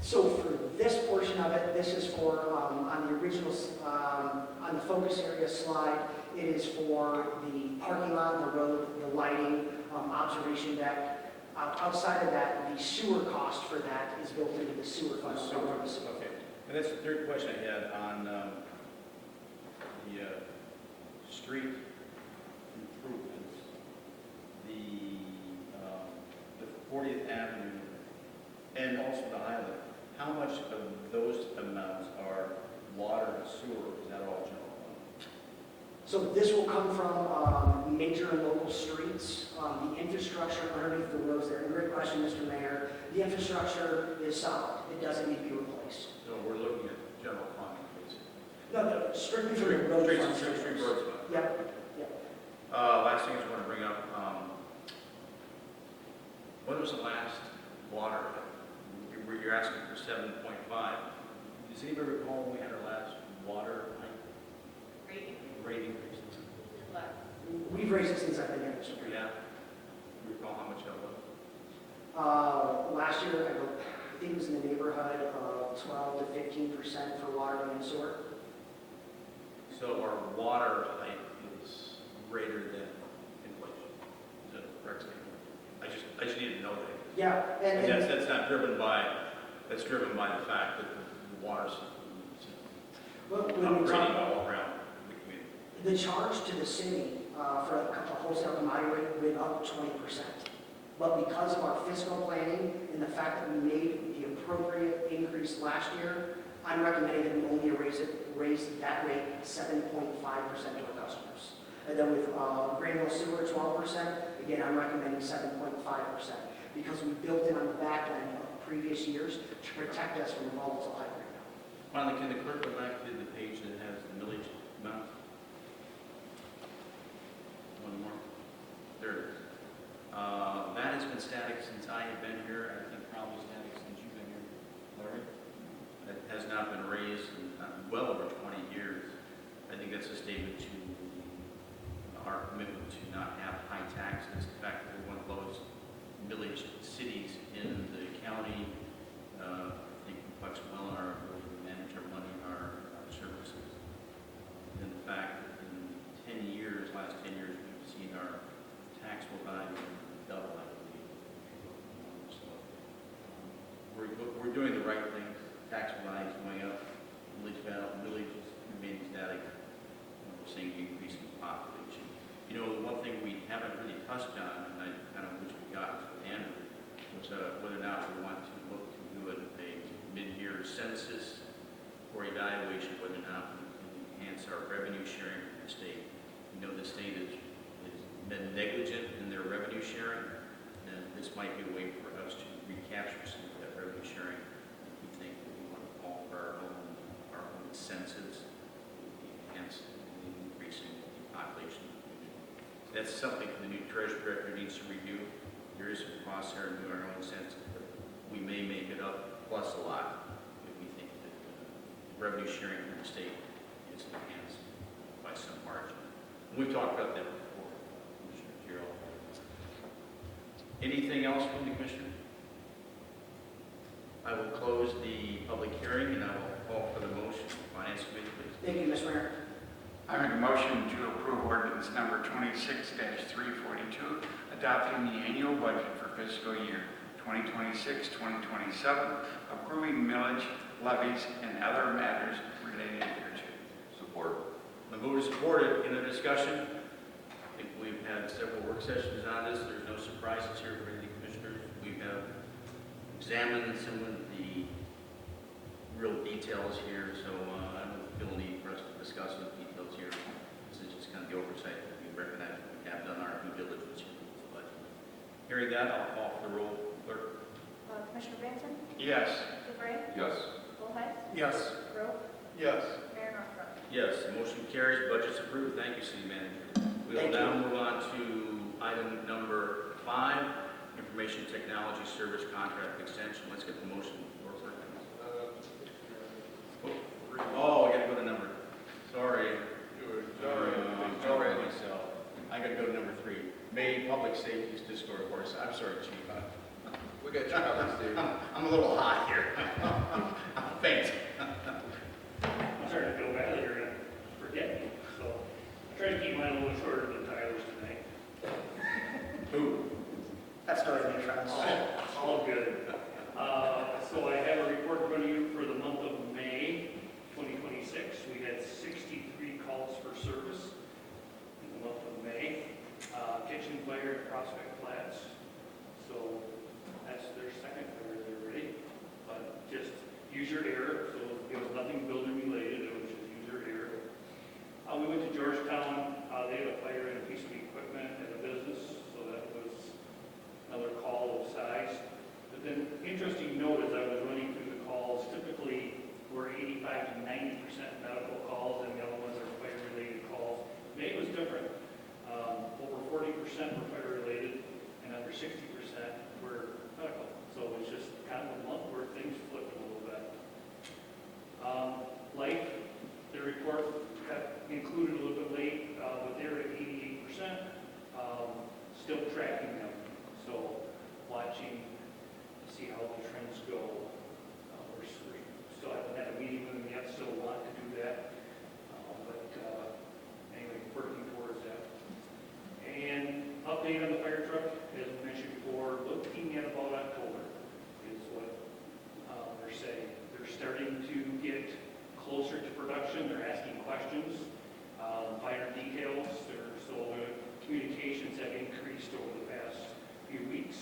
So for this portion of it, this is for, on the original, on the focus area slide, it is for the parking lot, the road, the lighting, observation deck. Outside of that, the sewer cost for that is built into the sewer fund. Okay. And that's the third question I had on the street improvements. The 40th Avenue and also the Highland. How much of those amounts are water and sewer? Is that all general fund? So this will come from major and local streets, the infrastructure underneath the roads there. And great question, Mr. Mayor. The infrastructure is solid. It doesn't need to be replaced. So we're looking at general fund, basically. No, strictly for the road fund. Street roads fund. Yep, yep. Last thing I just want to bring up, When was the last water? You're asking for 7.5. Does anybody recall when we had our last water rate increase? We've raised it since I've been here, Mr. Mayor. Yeah. You recall how much that was? Last year, I think it was in the neighborhood of 12 to 15% for water and sewer. So our water hike is greater than inflation. Is that a correct statement? I just need to know that. Yeah, And that's not driven by, that's driven by the fact that the water system is when we upgrading talk, all around the community. the charge to the city for a wholesale commodity rate went up 20%. But because of our fiscal planning and the fact that we made the appropriate increase last year, I'm recommending that we only raise that rate 7.5% to our customers. And then with granular sewer 12%, again, I'm recommending 7.5% because we built in on the back end of previous years to protect us from a volatile high rate. Finally, can the clerk go back to the page that has the millage amount? One more. There it is. That has been static since I have been here. I think probably static since you've been here, Larry. That has not been raised in well over 20 years. I think that's a statement to our commitment to not have high taxes. In fact, we're one of those village cities in the county. I think we flex well on our ability to manage our money and our services. And the fact that in 10 years, last 10 years, we've seen our taxable value double, I believe. So we're doing the right things. Taxable value is going up. Village is remaining static. We're seeing an increase in population. You know, the one thing we haven't really touched on, and I kind of wish we got to Andrew, was whether or not we want to look to do a mid-year census or evaluation, whether or not we can enhance our revenue sharing with the state. You know, the state has been negligent in their revenue sharing, and this might be a way for us to recapture some of that revenue sharing. We think that we want to call for our own census, enhance and increasing the population. That's something the new treasury director needs to review. There is some cost there in doing our own census, but we may make it up plus a lot if we think that revenue sharing from the state is enhanced by some margin. And we've talked about that before, Commissioner Gerald. Anything else from the commissioner? I will close the public hearing and I will call for the motion. Finance Committee, please. Thank you, Mr. Mayor. I make a motion to approve ordinance number 26-342, adopting the annual budget for fiscal year 2026-2027, approving millage, levies, and other matters related thereto. Support. The move is supported. In the discussion, I think we've had several work sessions on this. There's no surprises here for any commissioners. We have examined some of the real details here, so I don't feel a need for us to discuss the details here. This is just kind of the oversight that we recognize that we have done our due diligence here. But hearing that, I'll call for the roll. Clerk. Commissioner Branson? Yes. DeVray? Yes. Bullhead? Yes. Rowe? Yes. Mayor Norcross? Yes, the motion carries. Budget's approved. Thank you, City Manager. We will Thank now move on to item number 5, Information Technology Service Contract Extension. Let's get the motion. Oh, I gotta go to number, sorry. Sorry myself. I gotta go to number 3. May Public Safety's Historic Course. I'm sorry, Chief. We got you covered, Steve. I'm a little hot here. I'm faint. I'm starting to feel bad that you're going to forget me, so I tried to keep mine a little shorter than Tyler's tonight. Who? That's not any friends. All good. So I have a report in front of you for the month of May 2026. We had 63 calls for service in the month of May. Kitchen fire at Prospect Flats. So that's their second fire there already. But just user error. So it was nothing building related. It was just user error. We went to Georgetown. They had a fire in a piece of equipment at a business. So that was another call of size. But then, interesting note as I was running through the calls, typically we're 85 to 90% medical calls, and the other ones are fire-related calls. May was different. Over 40% were fire-related, and under 60% were see how the trends go. We still haven't had a meeting with them yet, still want to do that. Anyway, working towards that. And update on the fire truck, as we mentioned before, looking at about October is what they're saying. They're starting to get closer to production. They're asking questions, finer details. So the communications have increased over the past few weeks.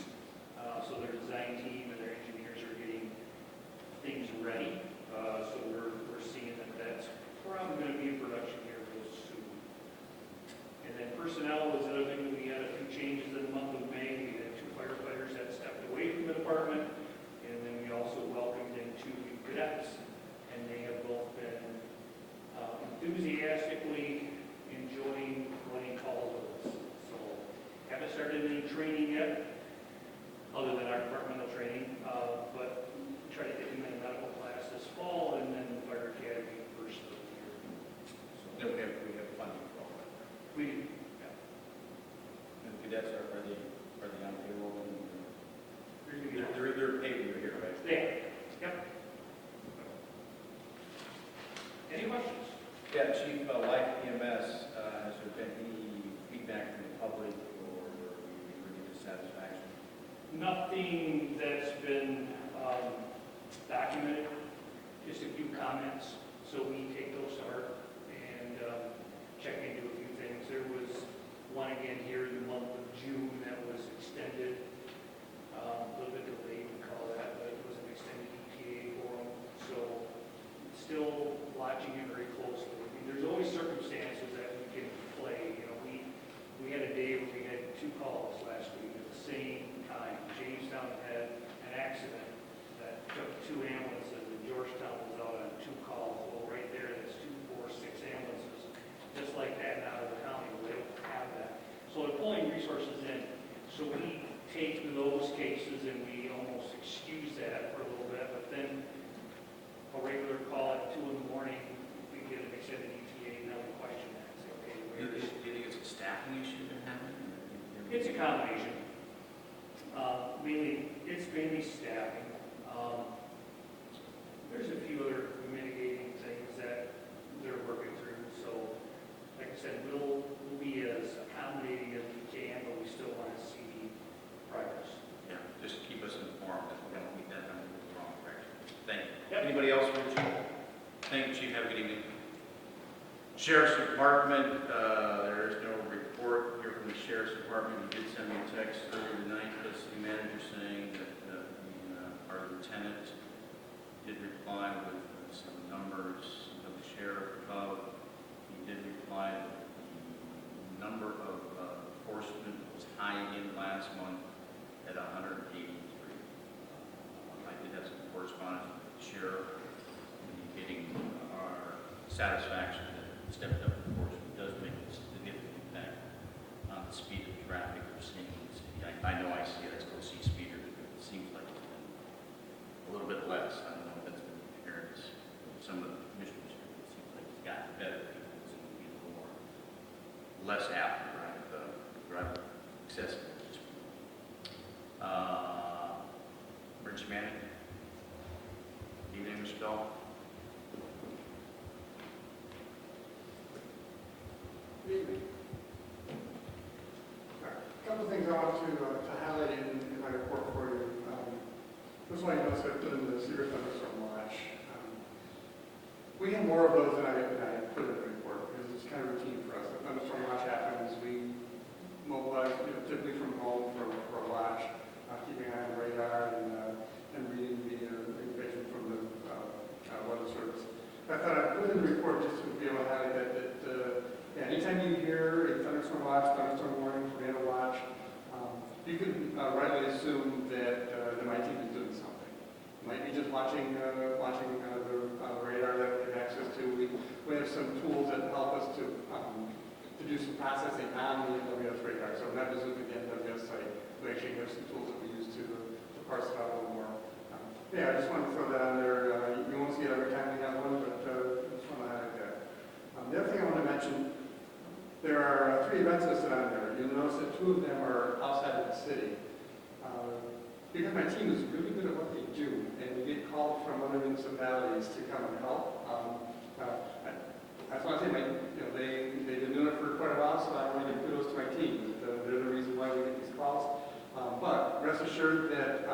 So their design team and their engineers are getting things ready. So we're seeing that that's probably going to be in production here real soon. And then personnel was the other thing. We had a few changes in the month of May. We had 2 firefighters that stepped away from the department, and then we also welcomed in 2 new cadets, and they have both been enthusiastically enjoying running calls with us. So haven't started any training yet, other than our departmental training, but try to get them in a medical class this fall, and then the fire academy first of the year. So We have funding for all that. we, And the cadets are they on payroll? there's gonna be They're paid when you're here, right? yeah, yep. Any questions? Yeah, Chief, like EMS, has there been any feedback from the public or really dissatisfaction? Nothing that's been documented, just a few comments. So we take those to heart and check into a few things. There was one again here in the month of June that was extended, a little bit delayed, we call that, but it was an extended ETA for them. So still watching it very closely. I mean, there's always circumstances that we can play. You know, we had a day where we had 2 calls last week at the same time. Jamestown had an accident that took 2 ambulances, and Georgetown was out on 2 calls. Well, right there, that's 2, 4, 6 ambulances, just like that, out of the county. We don't have that. So they're pulling resources in. So we take those cases and we almost excuse that for a little bit, but then a regular call at 2 in the morning, we get an extended ETA, and now we question that. Say, okay, Do you think it's a staffing issue that happened? it's a combination. It's mainly staffing. There's a few other mitigating things that they're working through. So, like I said, we'll be as accommodating as we can, but we still want to see progress. Yeah, just keep us informed if we're going to meet that number in the wrong direction. Thank you. Yep. Anybody else for the chief? Thank you, Chief. Have a good evening. Sheriff's Department, there is no report here from the Sheriff's Department. You did send me a text earlier tonight, the city manager, saying that our lieutenant did reply with some numbers of the sheriff above. He did reply that the number of enforcement was high again last month at 183. I did have some correspondence with the sheriff indicating our satisfaction that stepped up enforcement does make a significant impact on the speed of traffic we're seeing in the city. I know I see it, I still see speeders, but it seems like it's been a little bit less. I don't know if that's been apparent with some of the commissioners here. It seems like it's gotten better. People seem to be a little more, less apt to drive excessively. Emergency management. Evening, Mr. Dahl. Good evening. A couple of things I want to highlight in my report for you. First of all, you notice I put in the severe thunderstorm watch. We have more of those than I put in the report because it's kind of routine for us. The thunderstorm watch happens, we mobilize, typically from home for a watch, keeping an eye on the radar and reading the information from the weather service. I thought I'd put in the report just to be able to highlight that anytime you hear a thunderstorm watch, thunderstorm warning, tornado watch, you can rightly assume that my team is doing something. It might be just watching the radar that we have access to. We have some tools that help us to do some processing on the NWS radar. So we're not just looking at the NWS site. We actually have some tools that we use to parse it out a little more. I just wanted to throw that on there. You won't see it every time we have one, but I just want to highlight that. The other thing I want to mention, there are 3 events listed on there. You'll notice that 2 of them are outside of the city. because my team is really good at what they do, and we get called from other municipalities to come and help. I just want to say, they've been doing it for quite a while, so I want to give kudos to my team. They're the reason why we get these calls. But rest assured that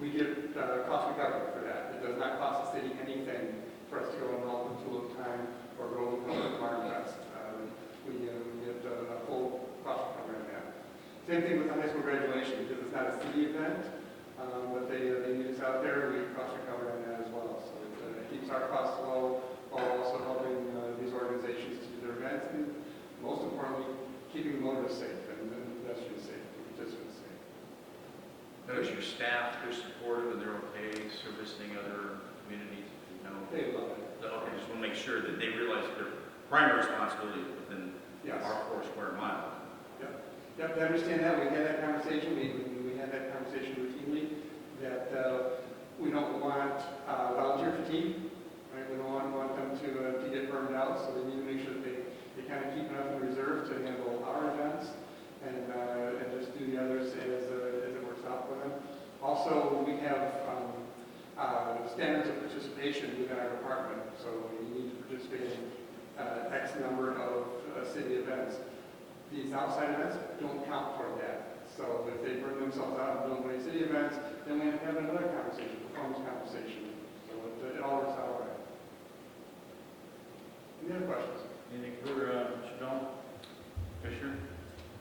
we get cost recovery for that. It does not cost the city anything for us to go and help with tulip time or go and help with Martin Fest. We get a full cost recovery on that. Same thing with the high school graduation, because it's not a city event, but they need us out there, we cost recovery on that as well. So it keeps our costs low, while also helping these organizations to do their events, and most importantly, keeping the motorists safe and the pedestrians safe, the participants safe. Notice your staff, they're supportive and they're okay servicing other communities, you know? They love it. Okay, just want to make sure that they realize their primary responsibility is within Yes. our 4 square miles. Yep, they understand that. We had that conversation. We had that conversation routinely that we don't want volunteer fatigue, right? We don't want them to get burned out, so they need to make sure that they kind of keep enough in reserve to handle our events and just do the others as it works out for them. Also, we have standards of participation within our department, so you need to participate in X number of city events. These outside events don't count toward that. So if they burn themselves out and don't do any city events, then we have to have another conversation, performance conversation. So it all works out right. Any other questions? Anything further, Mr. Dolan? Commissioner?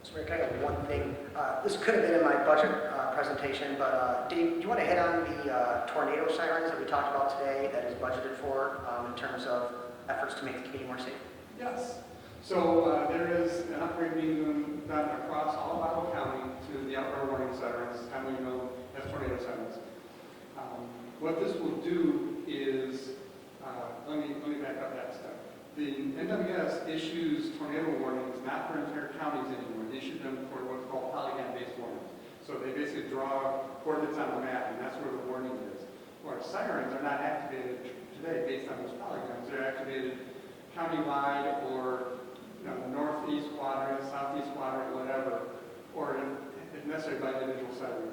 So Rick, I have one thing. This could have been in my budget presentation, but Dave, do you want to hit on the tornado sirens that we talked about today that is budgeted for in terms of efforts to make the community more safe? Yes. So there is an upgrade being done across all of Ottawa County to the outdoor warning sirens, commonly known as tornado sirens. What this will do is, let me back up that step. The NWS issues tornado warnings not for entire counties anymore. They issue them for what's called polygon-based warnings. So they basically draw coordinates on the map, and that's where the warning is. Or sirens are not activated today based on those polygons. They're activated countywide or northeast quadrant, southeast quadrant, whatever, or if necessary by individual siren.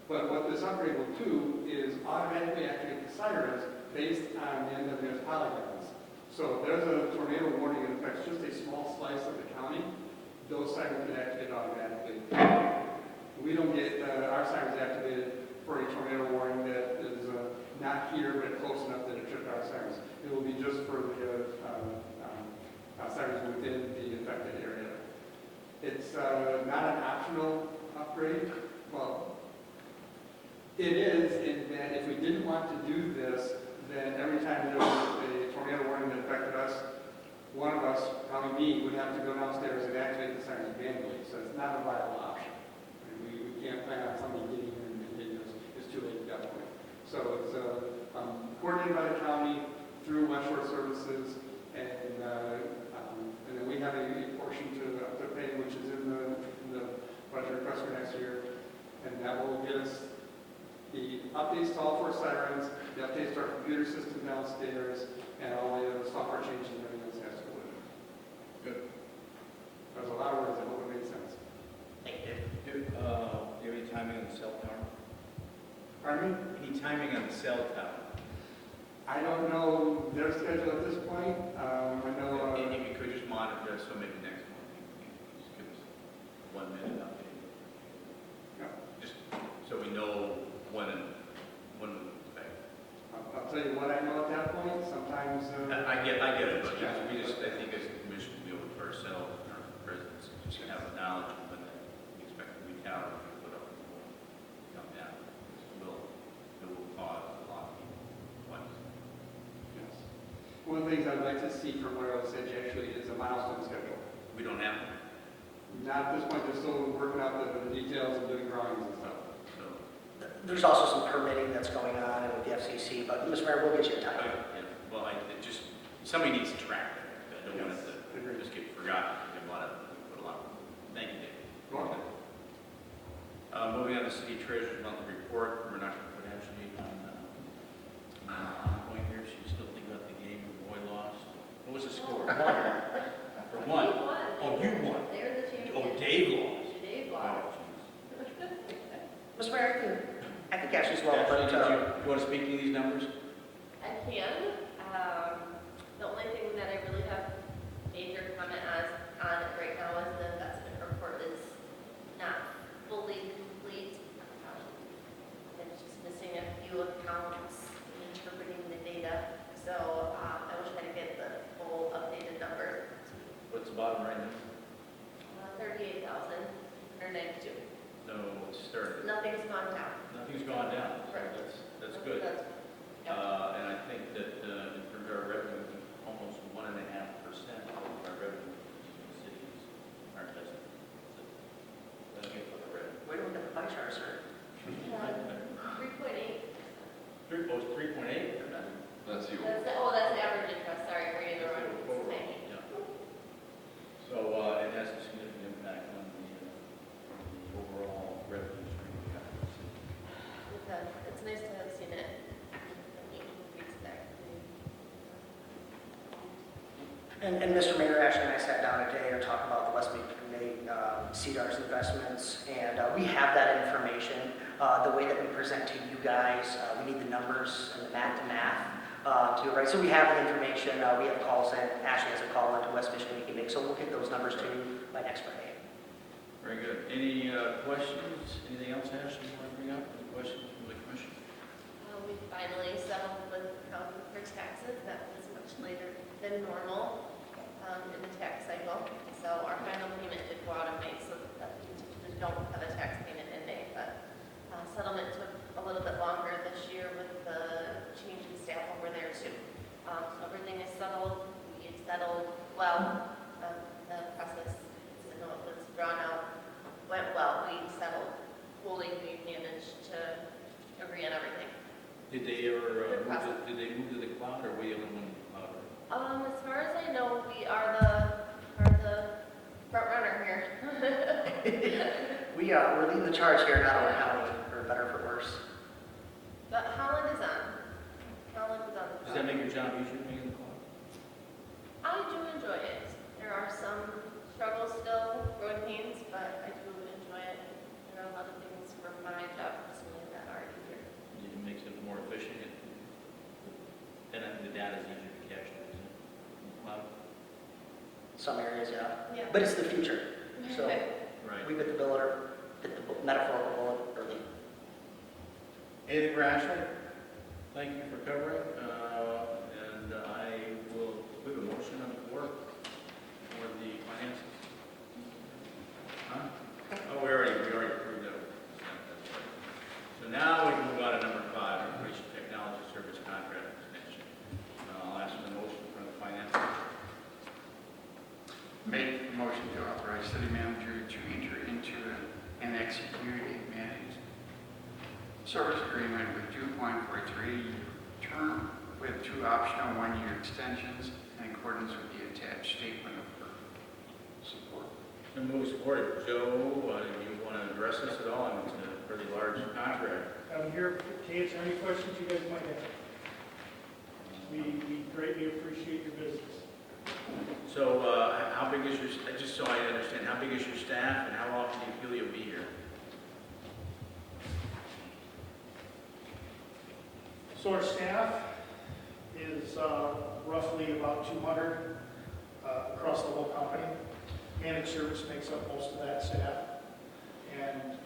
But what this upgrade will do is automatically activate the sirens based on the NWS polygons. So if there's a tornado warning that affects just a small slice of the county, those sirens get activated automatically. We don't get our sirens activated for a tornado warning that is not here but close enough that it tripped our sirens. It will be just for the sirens within the affected area. It's not an optional upgrade. Well, it is in that if we didn't want to do this, then every time there was a tornado warning that affected us, one of us, probably me, would have to go downstairs and activate the sirens manually. So it's not a viable option. We can't plan on somebody getting here and hitting us. It's too late at that point. So it's coordinated by the county through West Shore Services, and then we have a portion to pay, which is in the budget request for next year, and that will get us the updates to all 4 sirens, the updates to our computer system downstairs, and all the other software changes and everything else has to go with it. Good. There's a lot of words. I hope it made sense. Thank you. Do you have any timing on the cell tower? Pardon me? Any timing on the cell tower? I don't know their schedule at this point. I know. And if you could just monitor this, so maybe next month, just give us a 1 minute update. Yeah. Just so we know when we expect. I'll tell you what I know at that point. Sometimes. I get it, but I think as a commission, we owe it to ourselves and our residents, just have a knowledge of when we expect the tower to be put up and come down. It will cause a lot of people twice. Yes. One of the things I'd like to see from where I was saying actually is a milestone schedule. We don't have one. Not at this point. They're still working out the details and doing drawings and stuff. So, There's also some permitting that's going on with the FCC, but Mr. Mayor, we'll get you a time. yeah, well, somebody needs to track it. I don't want it to just get forgotten. We put a lot of. Thank you, Dave. Welcome. Moving on to City Treasurer's monthly report, we're not going to put Ashley on point here. She's still thinking about the game the boy lost. What was the score? For one. Oh, you won. They're the champions. Oh, Dave lost. Dave Oh, lost. jeez. Mr. Mayor, I think Ashley's well Ashley, put. you want to speak to these numbers? I can. The only thing that I really have major comment on right now is the investment report is not fully complete. It's just missing a few accounts and interpreting the data. So I will try to get the full updated number. What's the bottom right now? 38,192. No, it's started. Nothing's gone down. Nothing's gone down. So Right. that's good. Yep. And I think that in terms of our revenue, almost 1.5% of our revenue in the cities are tested. Let's get for the revenue. Wait a minute, the pie chart, sir. 3.8. 3.8? That's the That's the average interest. Sorry, reading the wrong thing. Yeah. So it has a significant impact on the overall revenue stream we have in the city. It's nice to have seen it. Increase there. And Mr. Mayor, Ashley and I sat down today to talk about the West Main CDARS investments, and we have that information. The way that we present to you guys, we need the numbers and the math to do it right. So we have the information. We have calls in. Ashley has a call into West Michigan we can make, so we'll get those numbers to you by next Friday. Very good. Any questions? Anything else, Ashley, you want to bring up? Any questions from the commission? We finally settled with county for taxes. That was much later than normal in the tax cycle. So our final payment did go out in May, so that we don't have a tax payment in May. But settlement took a little bit longer this year with the change in staff over there too. So everything is settled. We settled well. The process, I know it was drawn out, went well. We settled fully. We managed to agree on everything. Did they ever Good process. did they move to the cloud, or were you the only one in the cloud? As far as I know, we are the front runner here. We're leading the charge here in Ottawa County, for better or for worse. But Holland is on. Holland is on. Does that make your job easier being in the cloud? I do enjoy it. There are some struggles still, growing pains, but I do enjoy it. There are a lot of things for my job personally that are easier. It makes it more efficient, and I think the data is easier to capture, isn't it? In the cloud? Some areas, yeah. Yeah. But it's the future. So Right. we bit the metaphorical bullet early. Anything for Ashley? Thank you for covering, and I will put a motion on the floor for the finances. Huh? Oh, we already approved that. So now we can move on to number 5, information technology service contract extension. I'll ask for the motion from the finances. Make a motion to authorize city manager to enter into and execute a managed service agreement with 2.43 term with 2 optional 1-year extensions in accordance with the attached statement of support. And move supported. Joe, do you want to address this at all? I mean, it's a pretty large contract. I'm here to answer any questions you guys might have. We greatly appreciate your business. So how big is your, just so I understand, how big is your staff and how often do you feel you'll be here? So our staff is roughly about 200 across the whole company. Managed service makes up most of that staff. And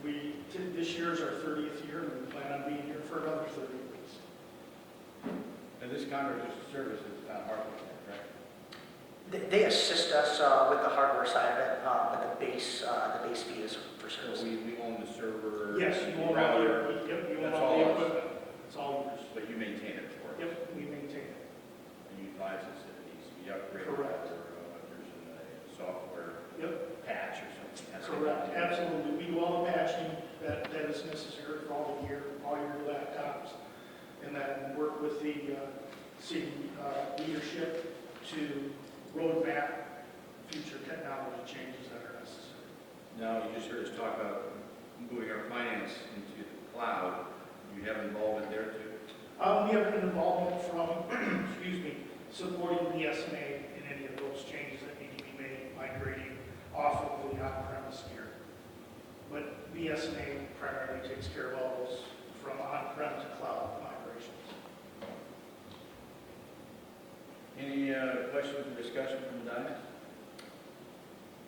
this year is our 30th year, and we plan on being here for another 30 years. And this contract is service is not hardware, correct? They assist us with the hardware side of it, but the base fee is for So service. we own the server. Yes, you own all router, the, yep, you own That's all all the ours. equipment. It's all yours. but you maintain it for us. Yep, we maintain it. And you advise us if it needs to be upgraded. Correct. Or if there's a software Yep, patch or something. has to be correct, done. absolutely. We do all the patching that is necessary for all the gear, all your laptops, and then work with the city leadership to roadmap future technology changes that are necessary. Now, you just heard us talk about moving our finance into the cloud. Do you have involvement there too? We have an involvement from, excuse me, supporting the SMA in any of those changes that need to be made, migrating off of the on-premise gear. But we BSNA primarily takes care of all those from on-prem to cloud migrations. Any questions or discussion from the dais?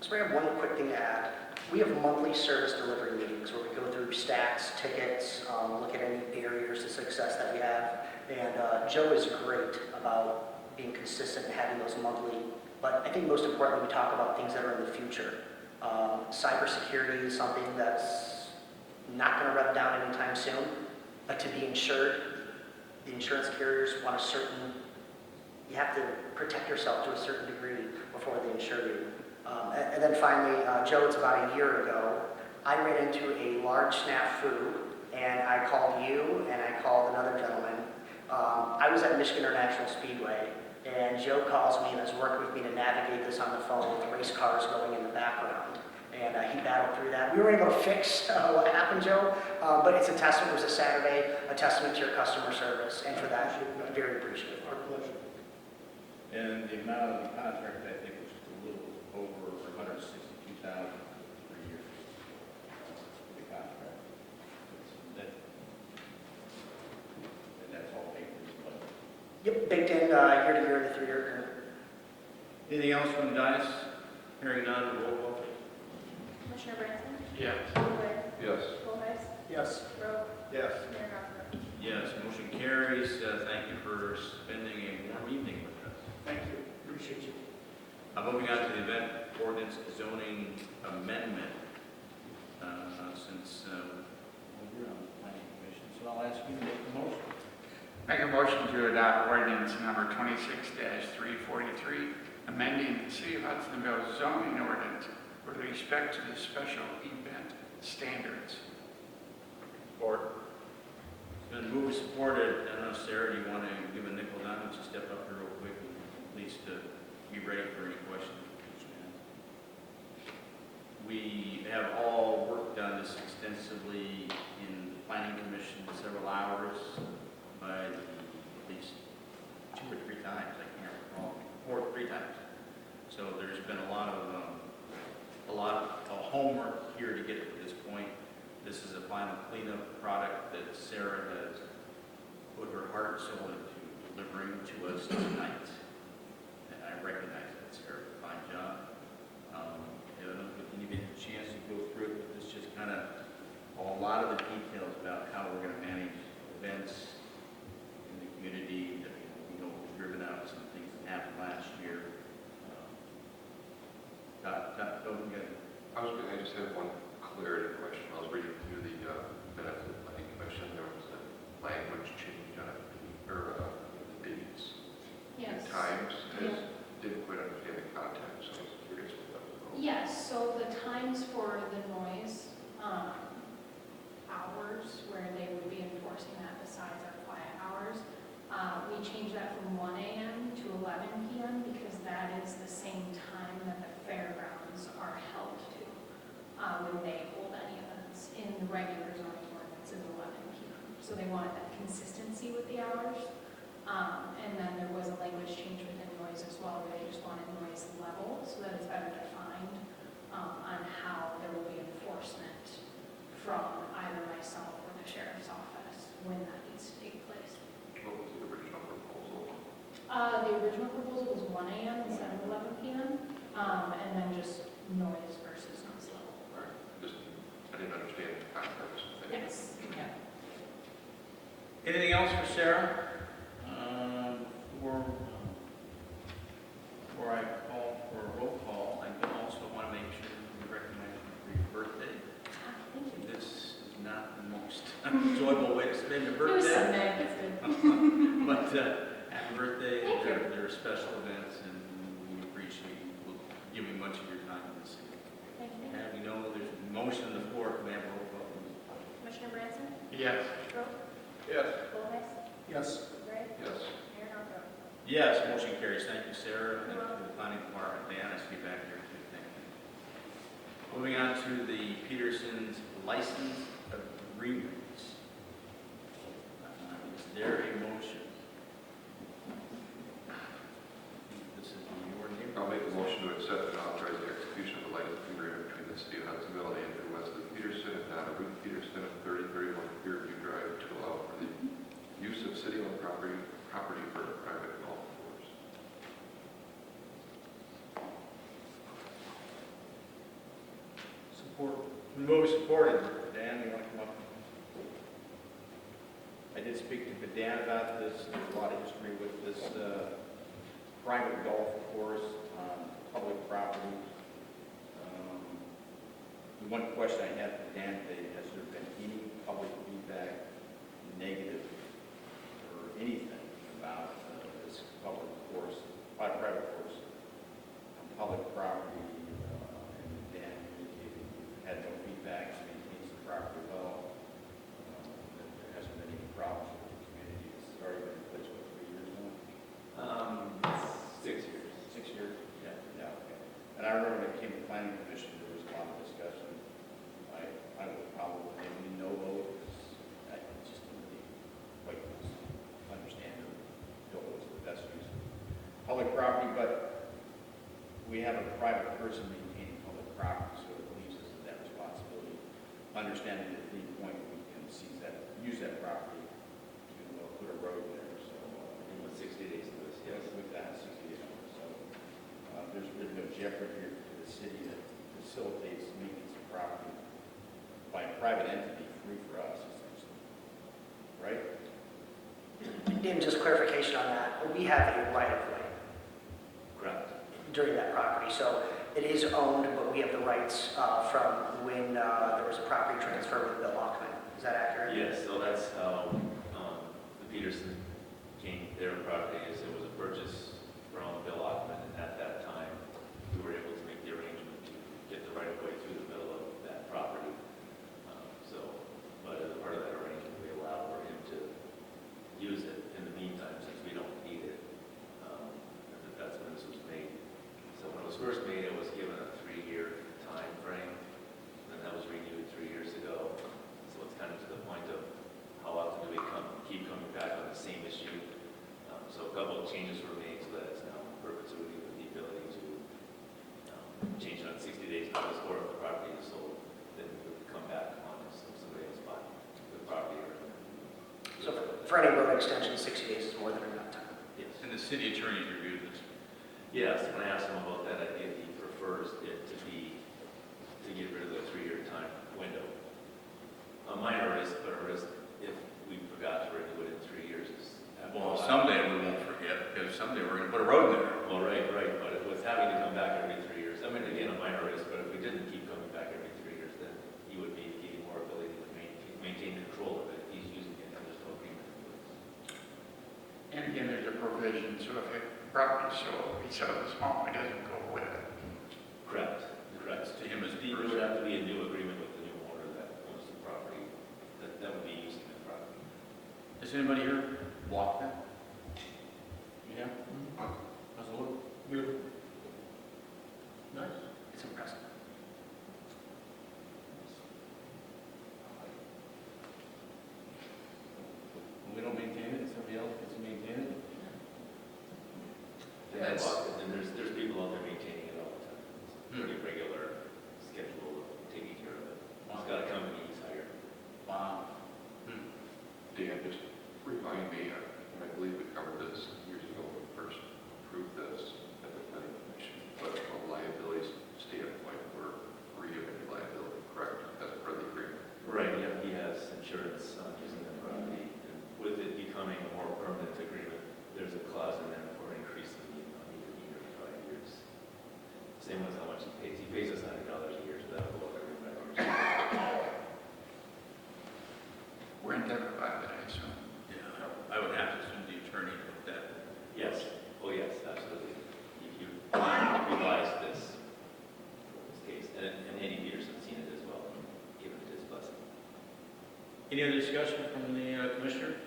So I have one quick thing to add. We have monthly service delivery meetings where we go through stats, tickets, look at any barriers to success that we have. And Joe is great about being consistent and having those monthly. But I think most importantly, we talk about things that are in the future. Cybersecurity is something that's not going to rev down anytime soon. But to be insured, the insurance carriers want a certain, you have to protect yourself to a certain degree before they insure you. And then finally, Joe, it's about a year ago, I ran into a large snafu, and I called you, and I called another gentleman. I was at Michigan International Speedway, and Joe calls me and has worked with me to navigate this on the phone with race cars going in the background. And he battled through that. We were able to fix what happened, Joe, but it's a testament. It was a Saturday, a testament to your customer service, and for that, I'm very appreciative. Our pleasure. And the amount of the contract, I think, was a little over 162,000 per year. The contract. And that's all paid for this budget. Yep, baked in year to year, the 3-year. Anything else from the dais? Hearing none, roll call. Commissioner Branson? Yes. Blair? Yes. Bullheis? Yes. Rowe? Yes. Mayor Knopf? Yes, motion carries. Thank you for spending a warm evening with us. Thank you. Appreciate you. Moving on to the event ordinance zoning amendment. Since we're on the planning commission, so I'll ask you to make the motion. Make a motion to adopt ordinance number 26-343, amending the City of Hudsonville zoning ordinance with respect to the special event standards. Support. It's been moved and supported. I don't know, Sarah, do you want to give a nickel down to step up here real quick, at least to be ready for any questions? We have all worked on this extensively in the planning commission, several hours, by at least 2 or 3 times, I can't recall, 4 or 3 times. So there's been a lot of homework here to get to this point. This is a final cleanup product that Sarah has put her heart and soul into delivering to us tonight. And I recognize that, Sarah. Fine job. I don't know if you get a chance to go through it, but this just kind of a lot of the details about how we're going to manage events in the community. We've driven out some things that happened last year. I just have one clarity question. I was reading through the minutes of the planning commission. There was a language change on it, or the dates and Yes. times. I Yeah. didn't quite understand the context, so I was curious what that was about. Yes, so the times for the noise hours, where they would be enforcing that besides our quiet hours, we changed that from 1 a.m. to 11 p.m. because that is the same time that the fairgrounds are held to when they hold any events. In the regular zoning ordinance is 11 p.m. So they wanted that consistency with the hours. And then there was a language change within noise as well, where they just wanted noise level so that it's better defined on how there will be enforcement from either myself or the sheriff's office when that needs to take place. What was the original proposal? The original proposal was 1 a.m. instead of 11 p.m. And then just noise versus noise level. Right. I didn't understand the context. Yes. Yeah. Anything else for Sarah? Before I call for a roll call, I do also want to make sure we recognize you for your birthday. Thank you. This is not the most enjoyable way to spend your It was birthday. Sunday. It's good. But happy birthday. Thank you. There are special events, and we appreciate you giving much of your time to this. Thank you. And we know there's a motion on the floor. Can we have a roll call, please? Commissioner Branson? Yes. Rowe? Yes. Bullheis? Yes. Gray? Yes. Mayor Knopf? Yes, motion carries. Thank you, Sarah, and to the planning department. Dan, I see you back here too. Thank you. Moving on to the Peterson's license agreements. Is there a motion? This is your name. I'll make a motion to accept and authorize the execution of the license agreement between the City of Hudsonville and Andrew Wesley Peterson and Donna Moved, supported. Dan, you want to come up? I did speak to Dan about this. There's a lot of history with this private golf course on public property. The one question I had for Dan today, has there been any public feedback, negative or anything about this public course, private course on public property? And Dan indicated you had no feedback, maintains the property well, that there hasn't been any problems with the community. It's already been in place for 3 years now. 6 years. 6 years? Yeah, okay. And I remember when it came to planning commission, there was a lot of discussion. I would probably maybe no vote, because I just didn't really quite understand or feel it was the best use of public property, but we have a private person maintaining public property, so it leaves us with that responsibility, understanding that at any point we can seize that, use that property to put a road there, so. And with 60 days notice, yes. With that, 60 days notice, so there's really no jeopardy here to the city that facilitates maintenance of property by a private entity, free for us, essentially. Right? And just clarification on that, we have a right of way Correct. during that property. So it is owned, but we have the rights from when there was a property transfer with Bill Lockman. Is that accurate? Yes, so that's how the Peterson gained their property, is it was a purchase from Bill Lockman, and at that time, we were able to make the arrangement to get the right of way through the middle of that property. But as a part of that arrangement, we allow for him to use it in the meantime, since we don't need it. That's when this was made. So when it was first made, it was given a 3-year time frame, and that was renewed 3 years ago. So it's kind of to the point of how often do we keep coming back on the same issue. So a couple of changes were made so that it's now in perpetuity with the ability to change it on 60 days notice, or if the property is sold, then we would come back on if somebody else bought the property. So for any road extension, 60 days is more than enough time. Yes. And the city attorney reviewed this. Yes, when I asked him about that idea, he prefers it to get rid of the 3-year time window. A minor risk, but a risk if we forgot to renew it in 3 years is. Well, someday we won't forget, because someday we're going to put a road there. Well, right, but with having to come back every 3 years, I mean, again, a minor risk, but if we didn't keep coming back every 3 years, then he would be getting more ability to maintain control of it. He's using it, and there's no agreement. And again, there's a provision, so if a property sold, we sell this home, it doesn't go with it. Correct. To him as a There would person. have to be a new agreement with the new owner that owns the property, that would be using the property. Does anybody here walk that? Yeah? How's it look? Beautiful. Nice. It's impressive. We don't maintain it, somebody else gets to maintain it? And I walk it, and there's people out there maintaining it all the time. It's a pretty regular schedule of taking care of it. He's got a company he's hired. Wow. Dan, just remind me, and I believe we covered this years ago when we first approved this at the planning commission, but from a liability standpoint, we're free of any liability, correct? As per the agreement. Right, yeah, he has insurance on using the property, and with it becoming a more permanent agreement, there's a clause in there for increasing the amount either every 5 years. Same with how much he pays. He pays us $100 a year, so that'll go up every 5 years. We're indemnified by that, I assume. Yeah, I would have to assume the attorney looked at it. Yes, oh yes, absolutely. You revised this case, and Eddie Peterson's seen it as well, and given it his blessing. Any other discussion from the commissioner?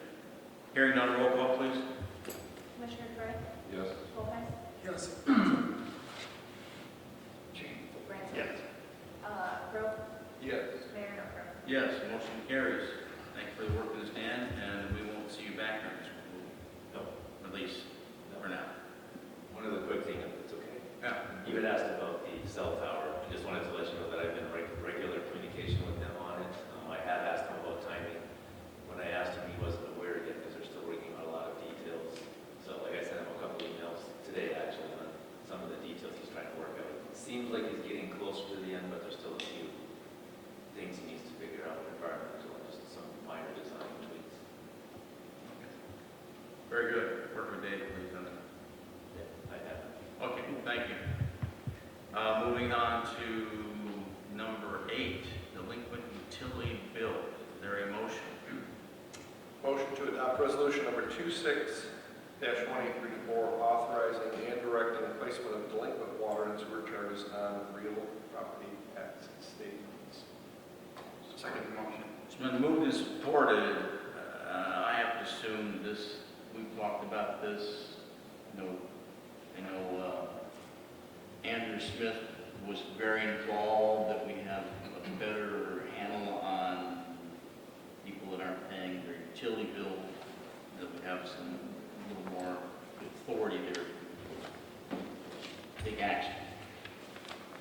Hearing none, roll call, please. Commissioner Gray? Yes. Lopez? Yes. Gene? Branson? Yes. Grow? Yes. Mayor Knopper? Yes, motion carries. Thank you for the work of this, Dan, and we won't see you back here this week, No, at least for now. one other quick thing, if it's okay. Yeah. You had asked about the cell tower. I just wanted to let you know that I've been in regular communication with them on it. I had asked him about timing. When I asked him, he wasn't aware yet because they're still working on a lot of details. So like I sent him a couple emails today actually on some of the details he's trying to work out. It seems like he's getting closer to the end, but there's still a few Very good. Work with Dave, please, on that. Yeah, I have. Okay, thank you. Moving on to number 8, delinquent utility bill. Is there a motion? Motion to adopt resolution number 26-2034, authorizing and directing the placement of delinquent water and sewer charges on real property tax statements. Second motion. It's been moved and supported. I have to assume this, we've talked about this, I know Andrew Smith was very involved, that we have a better handle on people that aren't paying their utility bill, that we have some, a little more authority there to take action.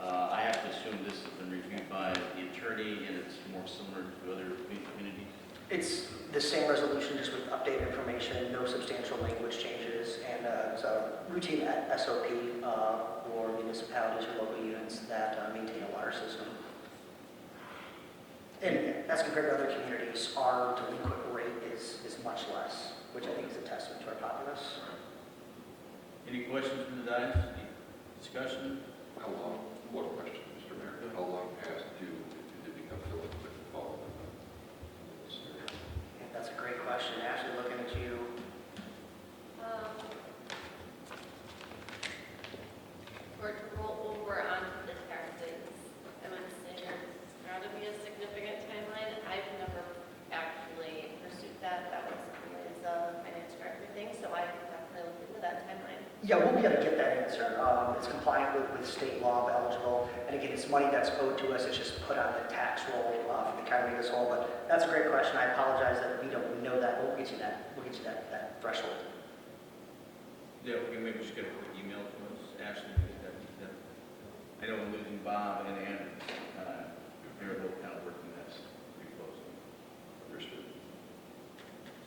I have to assume this has been reviewed by the attorney, and it's more similar to other communities. It's the same resolution, just with updated information, no substantial language changes, and it's a routine SOP for municipalities or local units that maintain a water system. And as compared to other communities, our delinquent rate is much less, which I think is a testament to our populace. Any questions from the dais? Any discussion? How long, one question, Mr. Mayor, how long past due did it become delinquent following this scenario? And that's a great question. Ashley, looking at you. For it to roll over onto the taxes, I would say there's got to be a significant timeline. I've never actually pursued that. That was always a finance director thing, so I can definitely look into that timeline. Yeah, we'll be able to get that answer. It's compliant with state law, eligible, and again, it's money that's owed to us. It's just put on the tax roll for the county as a whole. But that's a great question. I apologize that we don't know that. We'll get you that. We'll get you that threshold. Yeah, we can maybe just get a quick email to us, Ashley. I know we're losing Bob and Andrew. They're both kind of working this pretty closely. Understood.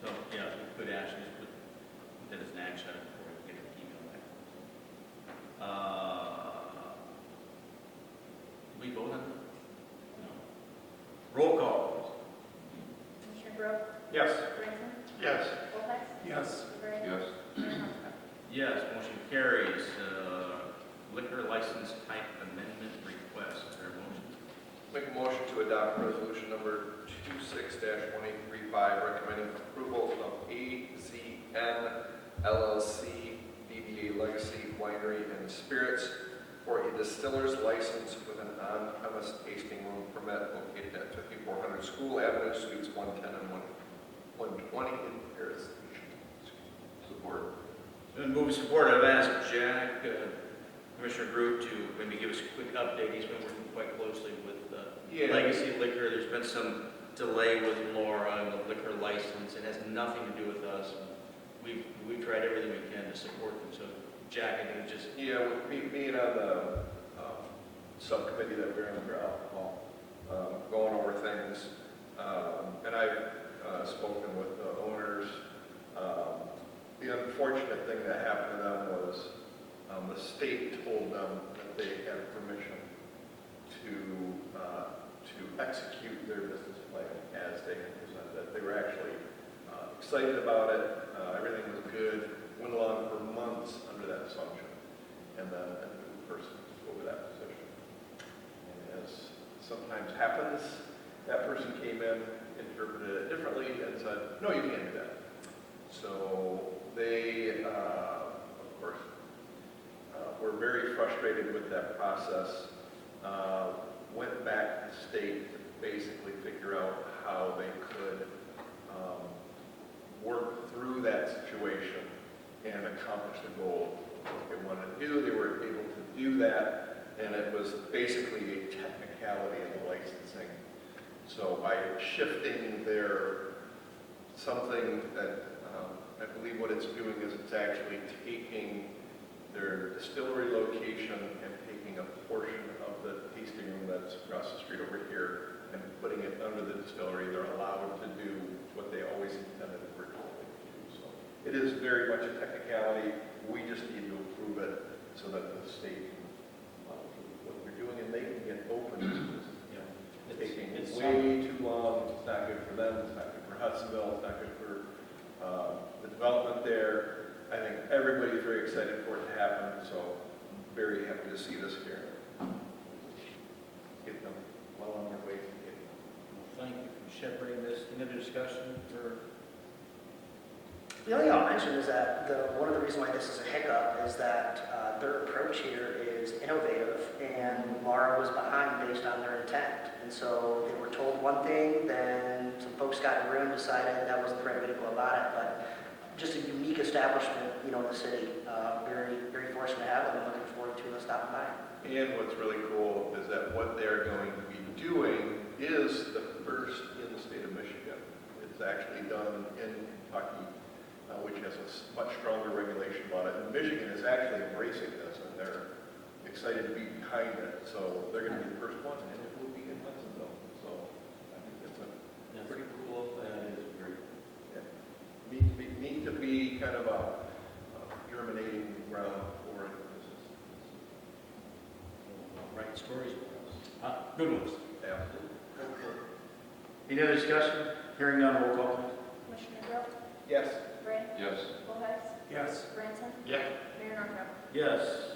So, yeah, we could Ashley just put that as an action item before we get an email back. Did we vote on that? No. Roll call, Commissioner Broke? Yes. Brinson? Yes. Olbeck? Yes. Gray? Yes. Mayor Longstreth? please? Yes, motion carries. Liquor license type amendment request. Is there a motion? Make a motion to adopt resolution number 26-1835, recommending approval of AZN LLC DBA Legacy Winery and Spirits for a distiller's license with an on-premise tasting room permit located at 5400 School Avenue, Suites 110 and 120 in Paris. Support. Been moved and supported. I've asked Jack, Commissioner Group, to maybe give us a quick update. He's been working quite closely with Legacy Liquor. There's been some delay with Laura and the liquor license. It has nothing to do with us. We've tried everything we can to support them. So, Jack, I think just... Yeah, with me and on the subcommittee that we're in for alcohol, going over things, and I've spoken with the owners. The unfortunate thing that happened to them was the state told them that they had permission to execute their business plan as they had presented it. They were actually excited about it. Everything was good. Went along for months under that assumption, and then a new person took over that position. And as sometimes happens, that person came in, interpreted it differently, and said, "No, you can't do that." So they, of course, were very frustrated with that process. Went back to the state to basically figure out how they could work through that situation and accomplish the goal of what they wanted to do. They were able to do that, and it was basically a technicality in the licensing. So by shifting something that I believe what it's doing is it's actually taking their distillery location and taking a portion of the tasting room that's across the street over here and putting it under the distillery. They're allowed to do what they always intended for it to do. So it is very much a technicality. We just need to approve it so that the state can do what they're doing and they can get open. It's taking way too long. It's not good for them. It's not good for Hudsonville. It's not good for The development there, I think everybody's very excited for it to happen, so very happy to see this here. Get them well on their way to getting them. Well, thank you for shepherding this. Any other discussion for? The only thing I'll mention is that one of the reasons why this is a hiccup is that their approach here is innovative, and Mara was behind based on their intent. And so they were told one thing, then some folks got in the room, decided that wasn't the right way to go about it. But just a unique establishment, in the city. Very, very fortunate to have them, and looking forward to stopping by. And what's really cool is that what they're going to be doing is the first in the state of Michigan. It's actually done in Kentucky, which has a much stronger regulation about it. And Michigan is actually embracing this, and they're excited to be behind it. So they're going to be the first one, and it will be in Hudsonville. So I think that's a pretty cool. That is great. Need to be kind of a germinating ground for it. Write stories for us. Good ones. Absolutely. Any other discussion? Hearing none, roll call, please. Commissioner Brock? Yes. Gray? Yes. Bullhead? Yes. Branson? Yeah. Mayor Norcross? Yes.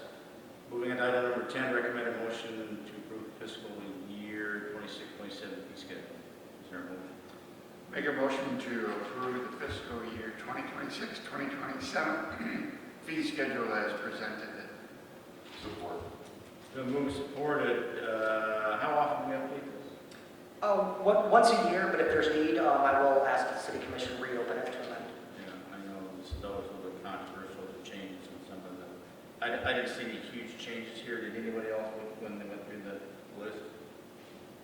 Moving on to item number 10, recommended motion to approve fiscal year 26-27 fee schedule. Is there a motion? Make a motion to approve the fiscal year 2026-2027 fee schedule as presented. Support. It's been moved and supported. How often do we update this? Once a year, but if there's need, I will ask the city commission reopen it to amend. Yeah, I know this is always a little bit controversial to change some of the, I didn't see any huge changes here. Did anybody else look when they went through the list?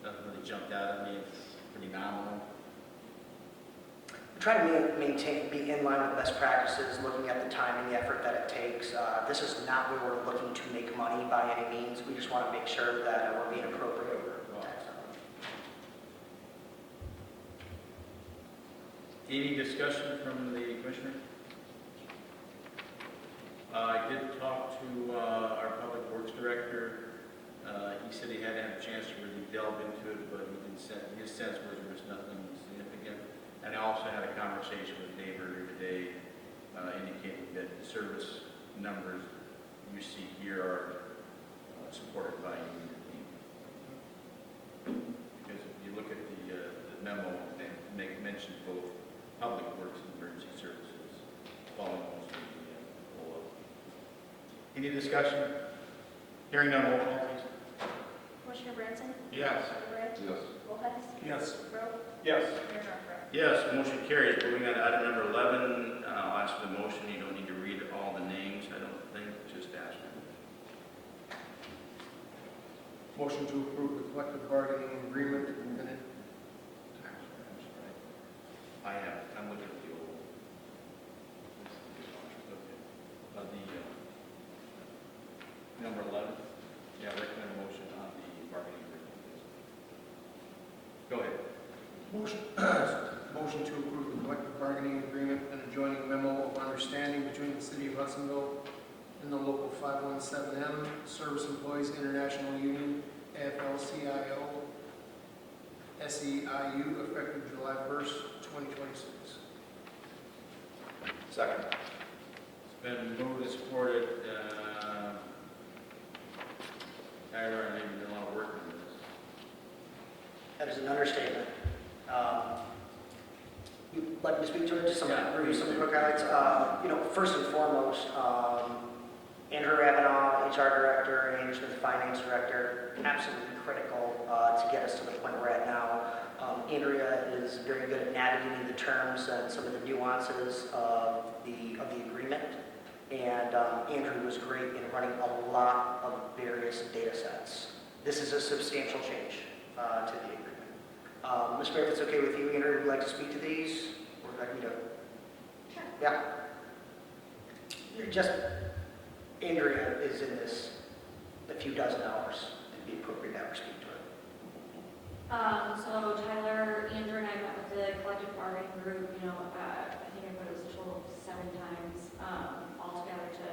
Nothing really jumped out at me. It's pretty nominal. We try to be in line with best practices, looking at the time and the effort that it takes. This is not where we're looking to make money by any means. We just want to make sure that we're being appropriate over tax dollars. Any discussion from the commissioner? I did talk to our public works director. He said he hadn't had a chance to really delve into it, but his sense was there was nothing significant. And I also had a conversation with Dave earlier today, indicating that the service numbers you see here are supported by you and your team. Because if you look at the memo, they mention both public works and emergency services, following most of the roll-up. Any discussion? Hearing none, roll call, please. Commissioner Branson? Yes. Gray? Yes. Bullhead? Yes. Brock? Yes. Mayor Norcross? Yes, motion carries. Moving on to item number 11, I'll ask for the motion. You don't need to read all the names, I don't think, just ask them. Motion to approve the collective bargaining agreement and it. I'm looking at the old. Okay. Number 11, yeah, recommend a motion on the bargaining agreement. Go ahead. Motion to approve the collective bargaining agreement and adjoining memo of understanding between the City of Hudsonville and the local 517M Service Employees International Union, AFL-CIO, SEIU, effective July 1st, 2026. Second. It's been moved and supported. Tyler, I know you've done a lot of work on this. That is an understatement. You'd like me to speak to it, just review some quick highlights. First and foremost, Andrew Rabinoff, HR Director, Andrew Smith, Finance Director, absolutely critical to get us to the point we're at now. Andrea is very good at navigating the terms and some of the nuances of the agreement. And Andrew was great in running a lot of various data sets. This is a substantial change to the agreement. Ms. Mayor, if it's okay with you, Andrew, would you like to speak to these? Or would I need to? Sure. Yeah. Just, Andrea is in this a few dozen hours. It'd be appropriate to have her speak to it. So Tyler, Andrew, and I met with the collective bargaining group, I think I put it was a total of 7 times altogether to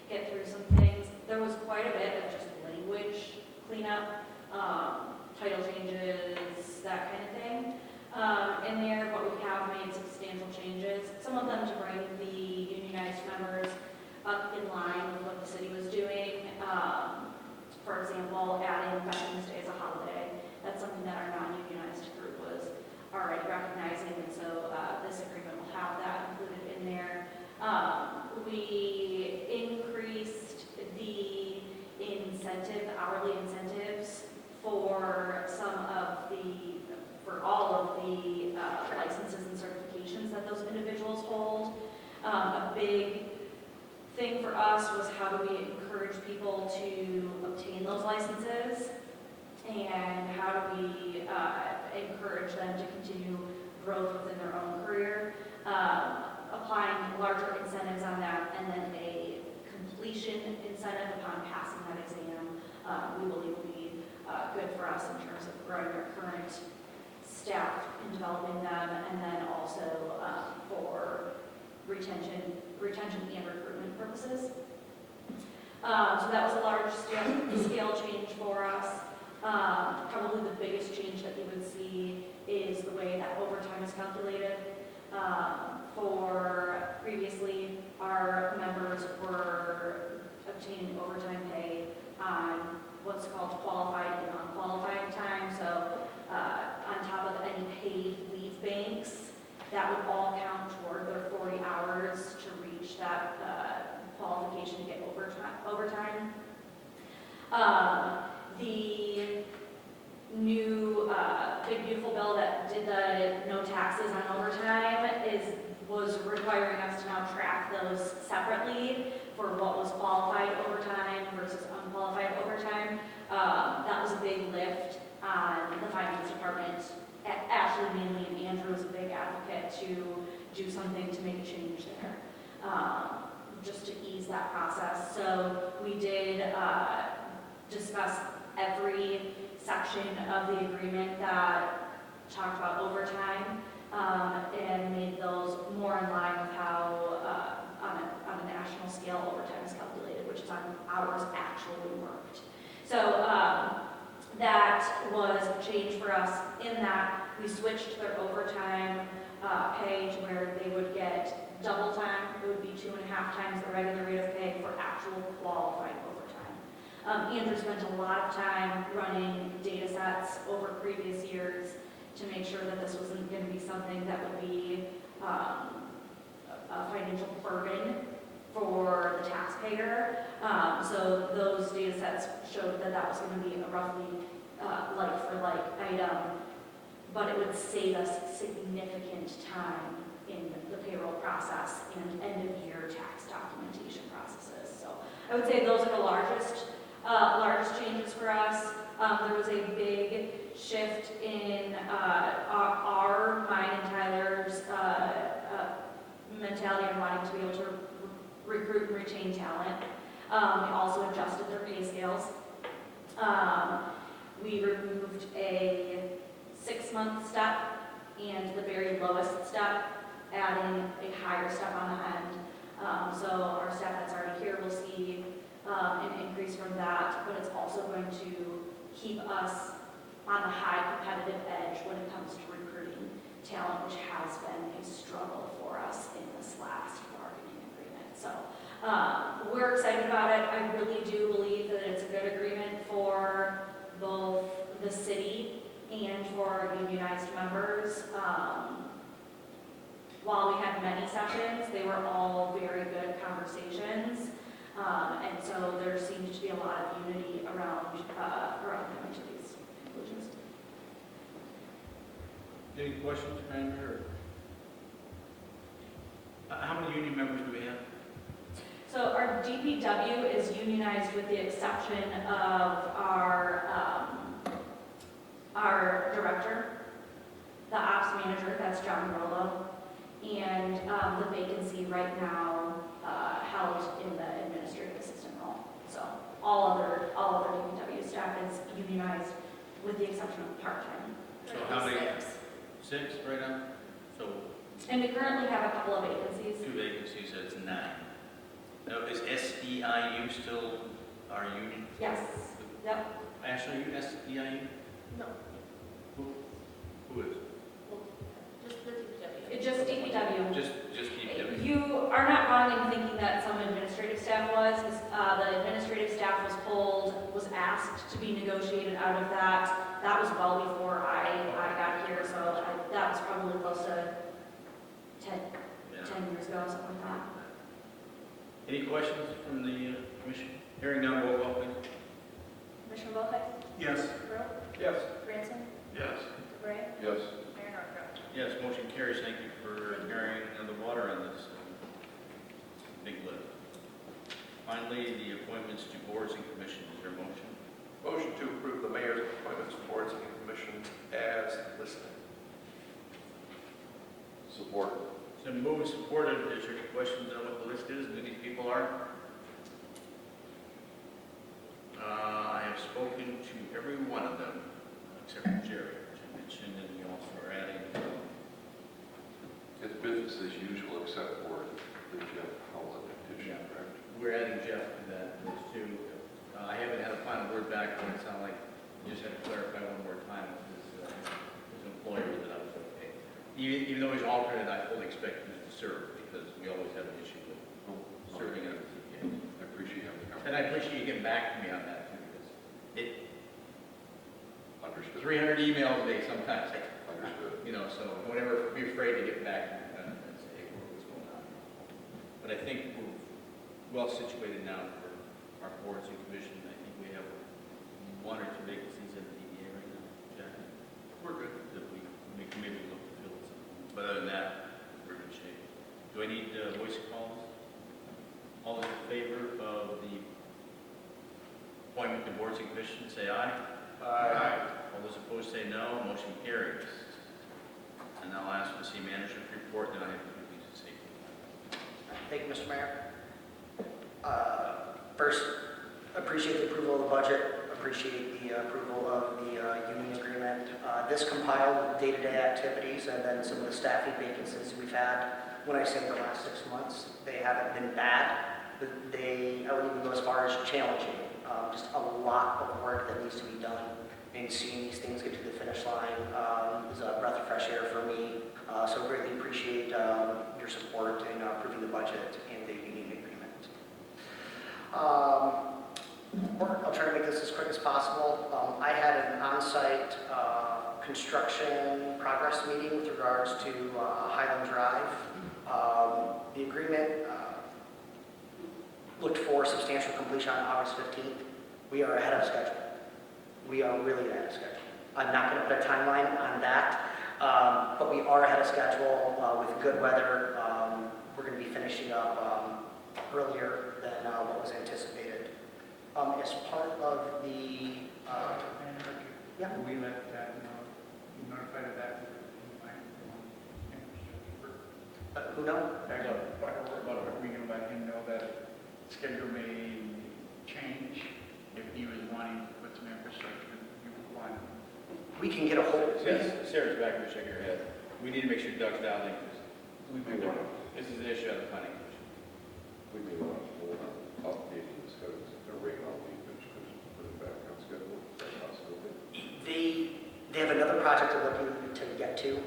get through some things. There was quite a bit of just language cleanup, title changes, that kind of thing in there, but we have made substantial changes. Some of them A big thing for us was how do we encourage people to obtain those licenses, and how do we encourage them to continue growth within their own career. Applying larger incentives on that, and then a completion incentive upon passing that exam, we believe will be good for us in terms of growing our current staff and developing them, and then also for retention and recruitment purposes. So that was a large scale change for us. Probably the biggest change that you would see is the way that overtime is calculated. For previously, our members were obtaining overtime pay on what's called qualified and unqualified time. So on top of any paid leave banks, that would all count toward their 40 hours to reach that qualification to get overtime. The new big beautiful bill that did the no taxes on overtime was requiring us to now track those separately for what was qualified overtime versus unqualified overtime. That was a big lift on the finance department. Ashley mainly and Andrew was a big advocate to do something to make a change there, just to ease that process. So we did discuss every section of the agreement that talked about overtime, and made those more in line with how, on a national scale, overtime is calculated, which is on hours actually worked. So that was a change for us in that we switched their overtime pay to where they would get double time. It would be 2.5 times the regular rate of pay for actual qualified overtime. Andrew spent a lot of time running data sets over previous years to make sure that this wasn't going to be something that would be a financial burden for the taxpayer. So those data sets showed that that was going to be a roughly like-for-like item, but it would save us significant time in the payroll process and end-of-year tax documentation processes. So I would say those are the largest changes for us. There was a big shift in mine and Tyler's mentality on wanting to be able to recruit and retain talent. We also adjusted their pay scales. We removed a 6-month step and the very lowest step, adding a higher step on the end. So our staff that's already here will see an increase from that, but it's also going to keep us on the high competitive edge when it comes to recruiting talent, which has been a struggle for us in this last bargaining agreement. So we're excited about it. I really do believe that it's a good agreement for both the city and for unionized members. While we had many sessions, they were all very good conversations. And so there seems to be a lot of unity around coming to these conclusions. Any questions, Manager? How many union members do we have? So our DPW is unionized with the exception of our director, the ops manager, that's John Rolo, and the vacancy right now held in the administrative assistant role. So all other DPW staff is unionized with the exception of part-time. So how many? 6 right now? So And we currently have a couple of vacancies. 2 vacancies, that's 9. Now, is SEIU still our union? Yes. Yep. Ashley, are you SEIU? No, Who is? just the DPW. It's just DPW. Just DPW. You are not wrong in thinking that some administrative staff was. The administrative staff was asked to be negotiated out of that. That was well before I got here, so that was probably close to 10 years ago, something like that. Any questions from the commission? Hearing none, roll call, please. Commissioner Wilkes? Yes. Rowe? Yes. Branson? Yes. DeBrey? Yes. Mayor Norcross? Yes, motion carries. Thank you for carrying the water on this. finally, the appointments to boards and commissions. Is there a motion? Motion to approve the mayor's appointments, boards, and commissions as listed. Support. So moved and supported. Is there any questions on what the list is, who these people are? I have spoken to every one of them, except for Jerry, which I mentioned, and we also are adding, It's business as usual except for the Jeff Howland petition, Yeah. correct? we're adding Jeff to that list too. I haven't had a final word back, but it sounded like you just had to clarify one more time with his employer that I was okay. Even though he's alternate, I fully expect him to serve, because we always have an issue with serving on the ZBA. I appreciate having the And I appreciate you getting back to me on that too, because it, Understood. 300 emails a day sometimes, Understood. you know, so don't ever be afraid to get back and say, hey, what's going on? But I think we're well situated now for our boards and commissions. I think we have one or two vacancies in the DDA right now, Jack. We're good. That we can maybe look to fill something. But other than that, we're in good shape. Do I need voice calls? All those in favor of the appointment to boards and commissions, say aye. All those opposed say no. Motion carries. And I'll ask for the city manager's report, then I have to do these at safety. Thank you, Mr. Mayor. First, appreciate the approval of the budget, appreciate the approval of the union agreement. This compiled day-to-day activities and then some of the staffing vacancies we've had. When I say the last 6 months, they haven't been bad, but I would even go as far as challenging. Just a lot of work that needs to be done, and seeing these things get to the finish line is a breath of fresh air for me. So greatly appreciate your support in approving the budget and the union agreement. I'll try to make this as quick as possible. I had an on-site construction progress meeting with regards to Highland Drive. The agreement looked for substantial completion on August 15th. We are ahead of schedule. We are really ahead of schedule. I'm not going to put a timeline on that, but we are ahead of schedule with good weather. We're going to be finishing up earlier than what was anticipated. As part of the, yeah. We let that know, you notified of that. Who knows? Are we gonna let him know that schedule may change if he was wanting to put some infrastructure in one? We can get a hold. Sarah's back there shaking her head. We need to make sure Doug's dialed in, because this is an issue on the planning commission. We may want to hold on updating the schedule, or wait on the finish, put it back on schedule. Is that possible? They have another project they're looking to get to,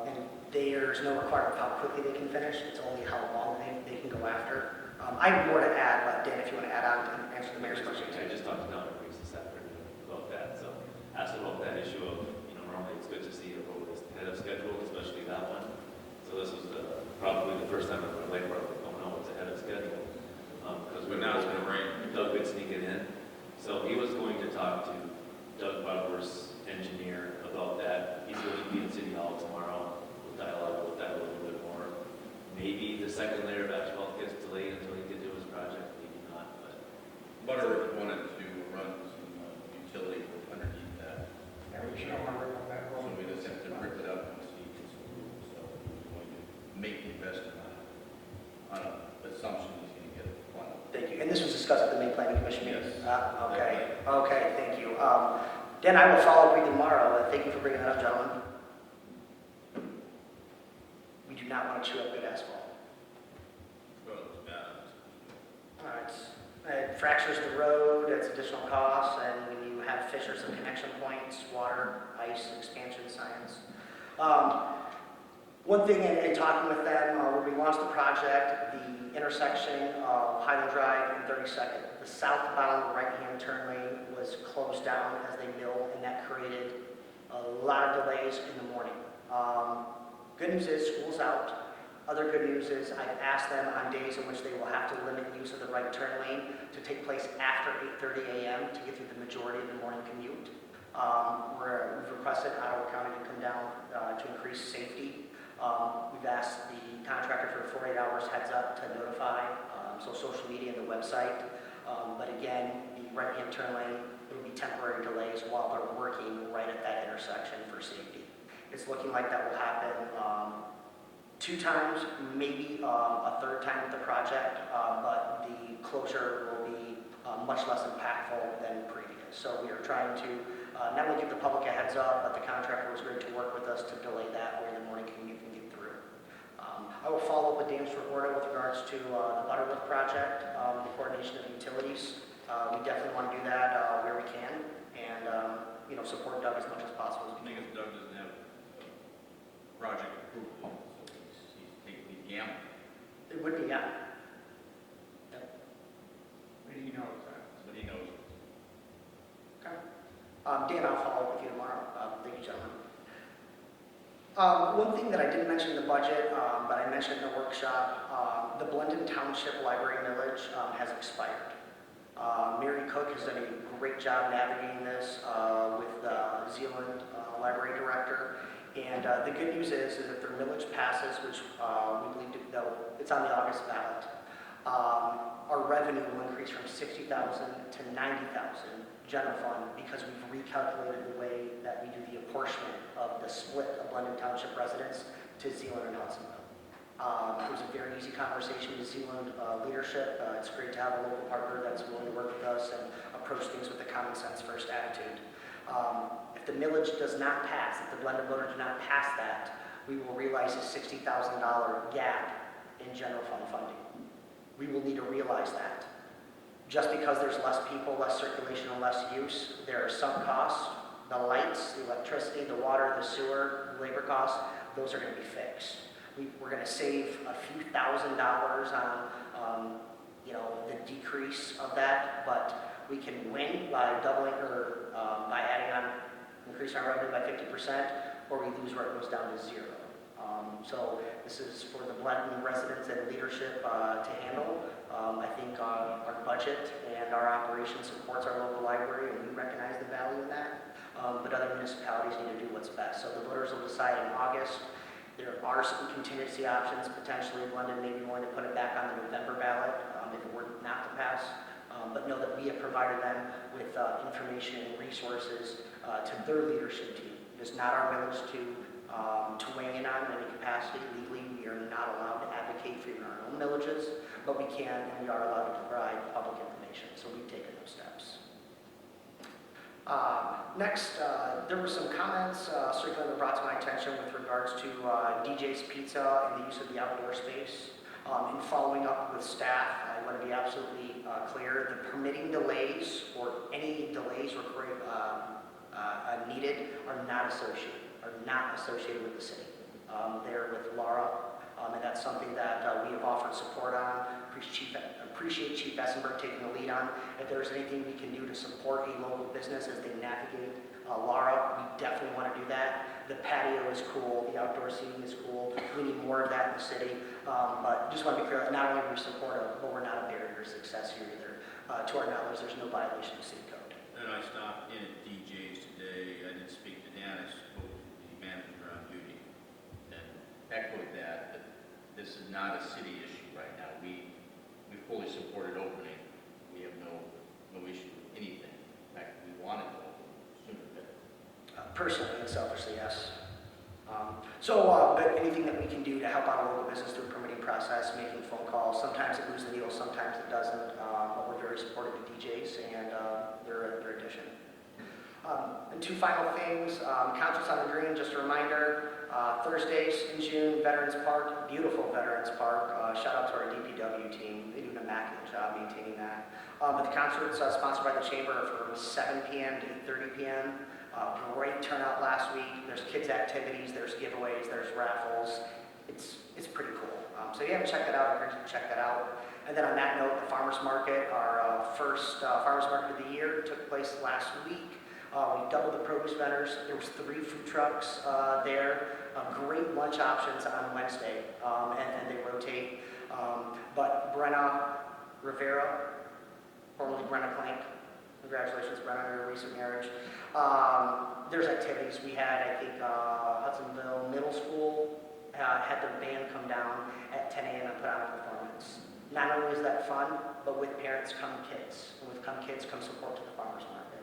and there's no requirement of how quickly they can finish. It's only how long they can go after. I have more to add, but Dan, if you want to add on and answer the mayor's question. I just talked to Don Reeves this afternoon about that, so asked about that issue of, normally it's good to see a road that's ahead of schedule, especially that one. So this was probably the first time in my life where I'm like, oh no, it's ahead of schedule. Because But now it's gonna rain. Doug could sneak it in. So he was going to talk to Doug Bauer's engineer about that. He's going to be in City Hall tomorrow. We'll dialogue about that a little bit more. Maybe the second layer of asphalt gets delayed until he can do his project, maybe not, but. Butterworth wanted to run some utility underneath that. Yeah, we should want to work on that So road. we just have to rip it up and see if it's approved. So he's going to make the investment on an assumption he's going to get it funded. Thank you. And this was discussed at the May Planning Commission meeting? Yes. Okay, thank you. Dan, I will follow up with you tomorrow. Thank you for bringing that up, gentlemen. We do not want to chew up good asphalt. Well, it's bad. All right. It fractures the road, it's additional costs, and when you have fissures and connection points, water, ice, expansion signs. One thing in talking with them, when we launched the project, the intersection of Highland Drive and 32nd, the southbound right-hand turn lane was closed down as they milled, and that created a lot of delays in the morning. Good news is school's out. Other good news is I've asked them on days in which they will have to limit use of the right turn lane to take place after 8:30 a.m. to get through the majority of the morning commute. We've requested Ottawa County to come down to increase safety. We've asked the contractor for 48 hours heads up to notify so social media and the website. But again, the right-hand turn lane, it will be temporary delays while they're working right at that intersection for safety. It's looking like that will happen 2 times, maybe a 3rd time with the project, but the closure will be much less impactful than previous. So we are trying to not only give the public a heads up, but the contractor was great to work with us to delay that where the morning commute can get through. I will follow up with Dan Sricorda with regards to the Butterworth project, the coordination of utilities. We definitely want to do that where we can, and support Doug as much as possible. The thing is, Doug doesn't have project approval, so he's taking the gamble. It would be, yeah. But he knows that. But he knows. Okay. Dan, I'll follow up with you tomorrow. Thank you, gentlemen. One thing that I didn't mention in the budget, but I mentioned in the workshop, the Blendon Township Library millage has expired. Mary Cook has done a great job navigating this with the Zealand Library Director. And the good news is if their millage passes, which we believe it's on the August ballot, our revenue will increase from $60,000 to $90,000 general fund because we've recalculated the way that we do the apportionment of the split of Blendon Township residents to Zealand and Hudsonville. It was a very easy conversation with Zealand leadership. It's great to have a local partner that's willing to work with us and approach things with a common sense first attitude. If the millage does not pass, if the Blendon voters do not pass that, we will realize a $60,000 gap in general fund funding. We will need to realize that. Just because there's less people, less circulation, and less use, there are some costs. The lights, the electricity, the water, the sewer, the labor costs, those are going to be fixed. We're going to save a few $1,000s on, the decrease of that, but we can win by doubling or by adding on, increasing our revenue by 50%, or we lose where it goes down to 0. So this is for the Blendon residents and leadership to handle. I think our budget and our operation supports our local library, and we recognize the value in that. But other municipalities need to do what's best. So the voters will decide in August. There are some contingency options. Potentially, Blendon may be willing to put it back on the November ballot if it were not to pass. But know that we have provided them with information and resources to their leadership team. It is not our village to weigh in on in any capacity. Legally, we are not allowed to advocate for even our own villages, but we can and we are allowed to provide public information. So we've taken those steps. Next, there were some comments circulating that brought to my attention with regards to DJ's Pizza and the use of the outdoor space. In following up with staff, I want to be absolutely clear. The permitting delays or any delays needed are not associated with the city. They're with Laura, and that's something that we have offered support on. Appreciate Chief Essenberg taking the lead on. If there's anything we can do to support a local business as they navigate Laura, we definitely want to do that. The patio is cool, the outdoor seating is cool. We need more of that in the city. But just want to be clear that not only are we supportive, but we're not a barrier to success here either. To our knowledge, there's no violation of city code. Then I stopped in at DJ's today. I didn't speak to Dan. I spoke to the manager on duty and echoed that this is not a city issue right now. We fully supported opening. We have no issue with anything. In fact, we wanted to open sooner than Personally and selfishly, yes. But anything that we can do to help out a local business through the permitting process, making phone calls, sometimes it moves the needle, sometimes it doesn't, but we're very supportive of DJs and their addition. And 2 final things, concerts on the green, just a reminder, Thursdays in June, Veterans Park, beautiful Veterans Park. Shout out to our DPW team, they do an immaculate job maintaining that. But the concerts sponsored by the Chamber are from 7 p.m. to 8:30 p.m. Great turnout last week. There's kids' activities, there's giveaways, there's raffles. It's pretty cool. So if you haven't checked that out, I encourage you to check that out. And then on that note, the Farmers Market, our first Farmers Market of the year, took place last week. We doubled the produce vendors. There was 3 food trucks there. Great lunch options on Wednesday, and they rotate. But Brenna Rivera, formerly Brenna Plank, congratulations, Brenna, on your recent marriage. There's activities. We had, I think, Hudsonville Middle School had their band come down at 10 a.m. and put on a performance. Not only is that fun, but with parents come kids, and with come kids come support to the farmers market.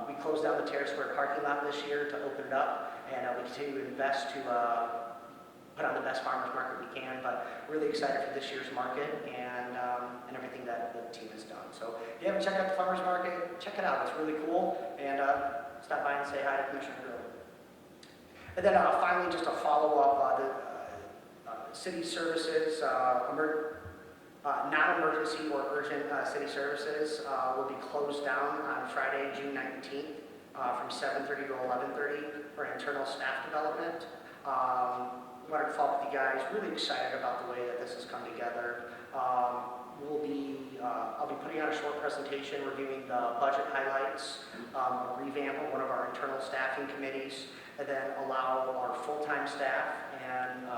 We closed down the Terrace Square parking lot this year to open it up, and we continue to invest to put on the best farmers market we can, but really excited for this year's market and everything that the team has done. So if you haven't checked out the farmers market, check it out. It's really cool, and stop by and say hi to Commissioner Grill. And then finally, just a follow-up, the city services, non-emergency or urgent city services will be closed down on Friday, June 19th from 7:30 to 11:30 for internal staff development. Wanted to follow up with you guys. Really excited about the way that this has come together. I'll be putting out a short presentation reviewing the budget highlights, a revamp of one of our internal staffing committees, and then allow our full-time staff and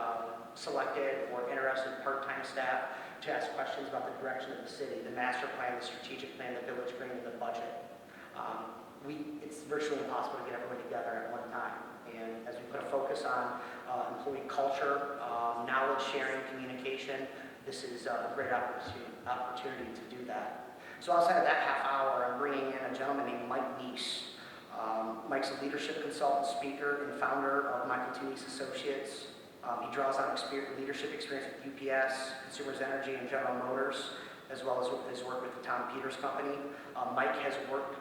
selected or interested part-time staff to ask questions about the direction of the city, the master plan, the strategic plan, the village green, and the budget. It's virtually impossible to get everyone together at one time. And as we put a focus on employee culture, knowledge sharing, communication, this is a great opportunity to do that. So outside of that half hour, I'm bringing in a gentleman named Mike Neese. Mike's a leadership consultant, speaker, and founder of Michael T. Neese Associates. He draws on leadership experience with UPS, Consumers Energy, and General Motors, as well as his work with the Tom Peters Company. Mike has worked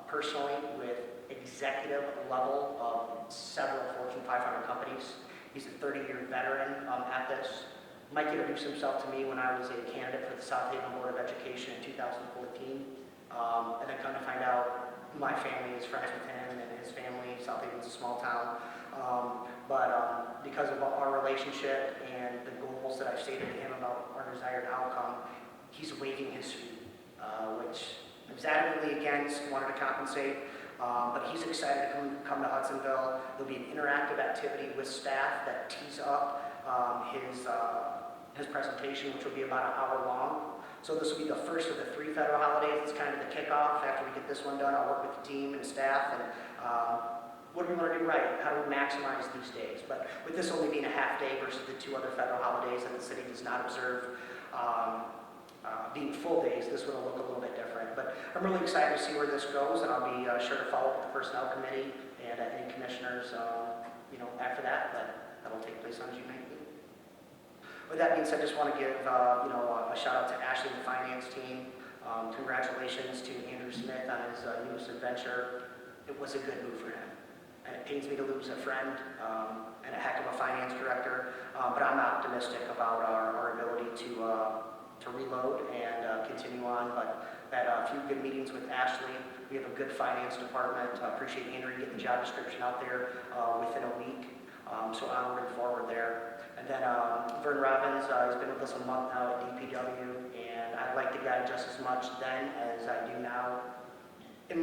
personally with executive level of several Fortune 500 companies. He's a 30-year veteran at this. Mike introduced himself to me when I was a candidate for the South Haven Board of Education in 2014. And then come to find out my family is friends with him and his family. South Haven's a small town. But because of our relationship and the goals that I've stated to him about our desired outcome, he's waiving his fee, which I was adamantly against, wanted to compensate. But he's excited to come to Hudsonville. There'll be an interactive activity with staff that tees up his presentation, which will be about an hour long. So this will be the first of the 3 federal holidays. It's kind of the kickoff. After we get this one done, I'll work with the team and staff and what do we want to do right? How do we maximize these days? But with this only being a half day versus the 2 other federal holidays that the city does not observe being full days, this one will look a little bit different. But I'm really excited to see where this goes, and I'll be sure to follow up with the personnel committee and any commissioners, after that. But that'll take place on June 19th. With that being said, I just want to give a shout out to Ashley and the finance team. Congratulations to Andrew Smith on his newest adventure. It was a good move for him. And it pains me to lose a friend and a heck of a finance director, but I'm optimistic about our ability to reload and continue on. But had a few good meetings with Ashley. We have a good finance department. Appreciate Andrew getting the job description out there within a week. So onward and forward there. And then Vern Robbins, he's been with us a month now at DPW, and I like the guy just as much then as I do now. A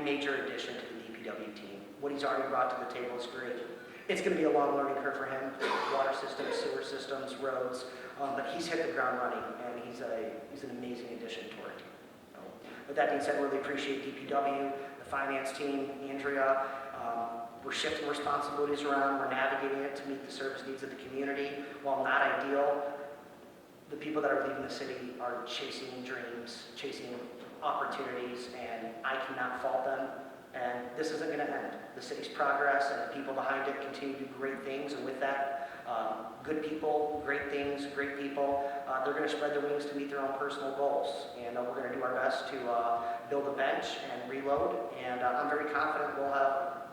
major addition to the DPW team. What he's already brought to the table is great. It's going to be a long learning curve for him, water systems, sewer systems, roads, but he's hit the ground running, and he's an amazing addition to our team. So, with that being said, really appreciate DPW, the finance team, Andrea. We're shifting responsibilities around, we're navigating it to meet the service needs of the community. While not ideal, the people that are leaving the city are chasing dreams, chasing opportunities, and I cannot fault them. And this isn't going to end. The city's progress and the people behind it continue to do great things, and with that, good people, great things, great people, they're going to spread their wings to meet their own personal goals. And we're going to do our best to build a bench and reload, and I'm very confident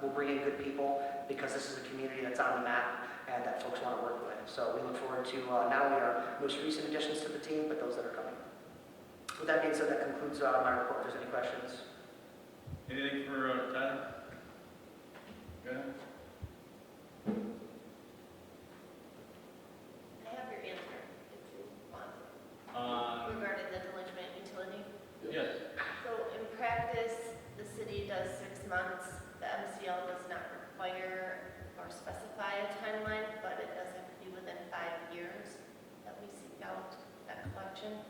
we'll bring in good people because this is a community that's on the map and that folks want to work with. So we look forward to not only our most recent additions to the team, but those that are coming. With that being said, that concludes my report. If there's any questions. Anything for Tyler? Go ahead. I have your answer, if you want. Regarding the delinquent utility. Yes. So in practice, the city does 6 months. The MCL does not require or specify a timeline, but it does have to be within 5 years that we seek out that collection.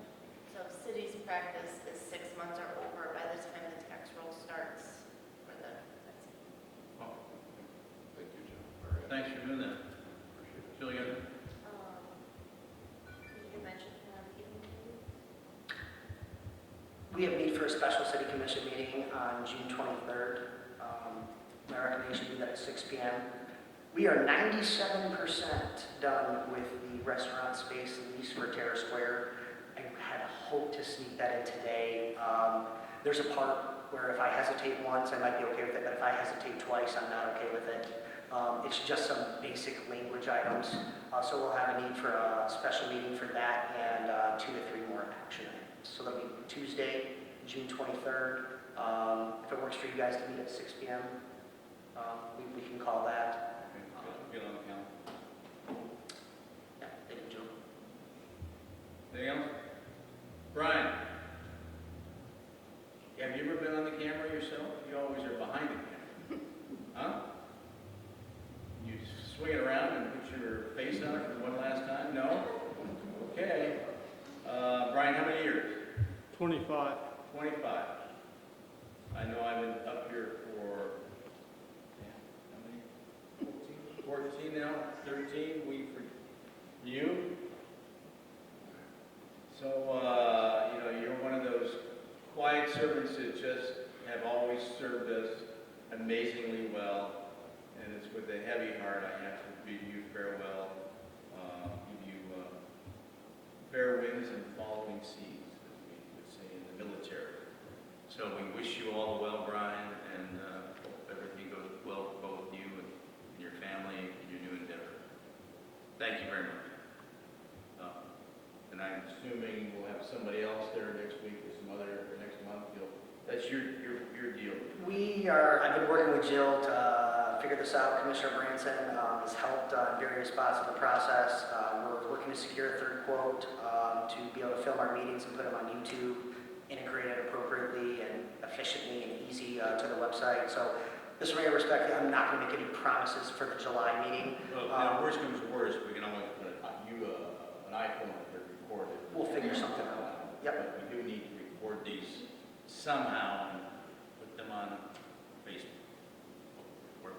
So city's practice is 6 months or over by the time the tax roll starts for the tax. Oh, thank you, Jim. All right. Thanks for doing that. Appreciate it. Julia? You mentioned We have need for a special city commission meeting on June 23rd. My recommendation would be that at 6 p.m. We are 97% done with the restaurant space lease for Terra Square. I had hoped to sneak that in today. There's a part where if I hesitate once, I might be okay with it, but if I hesitate twice, I'm not okay with it. It's just some basic language items. So we'll have a need for a special meeting for that and 2 to 3 more action items. So that'll be Tuesday, June 23rd. If it works for you guys to meet at 6 p.m., we can call that. Get on the count. Yeah, thank you, Joe. Anything else? Brian? Have you ever been on the camera yourself? You always are behind the camera. Huh? You swing it around and put your face on it for one last time? No? Okay. Brian, how many years? 25. 25. I know I've been up here for, how many? 14 now, 13, you? So, you're one of those quiet servants that just have always served us amazingly well. And it's with a heavy heart I have to bid you farewell, give you fair winds and following seas, as we would say in the military. So we wish you all the well, Brian, and hope everything goes well for both you and your family and your new endeavor. Thank you very much. And I'm assuming we'll have somebody else there next week or some other, or next month. That's your deal. I've been working with Jill to figure this out. Commissioner Branson has helped on various spots of the process. We're looking to secure a third quote to be able to film our meetings and put them on YouTube, integrated appropriately and efficiently and easy to the website. So, Mr. Mayor, respectfully, I'm not going to make any promises for the July meeting. Well, worst comes to worst, we can always put an iPhone to record it. We'll figure something out. Yep. But we do need to record these somehow and put them on Facebook or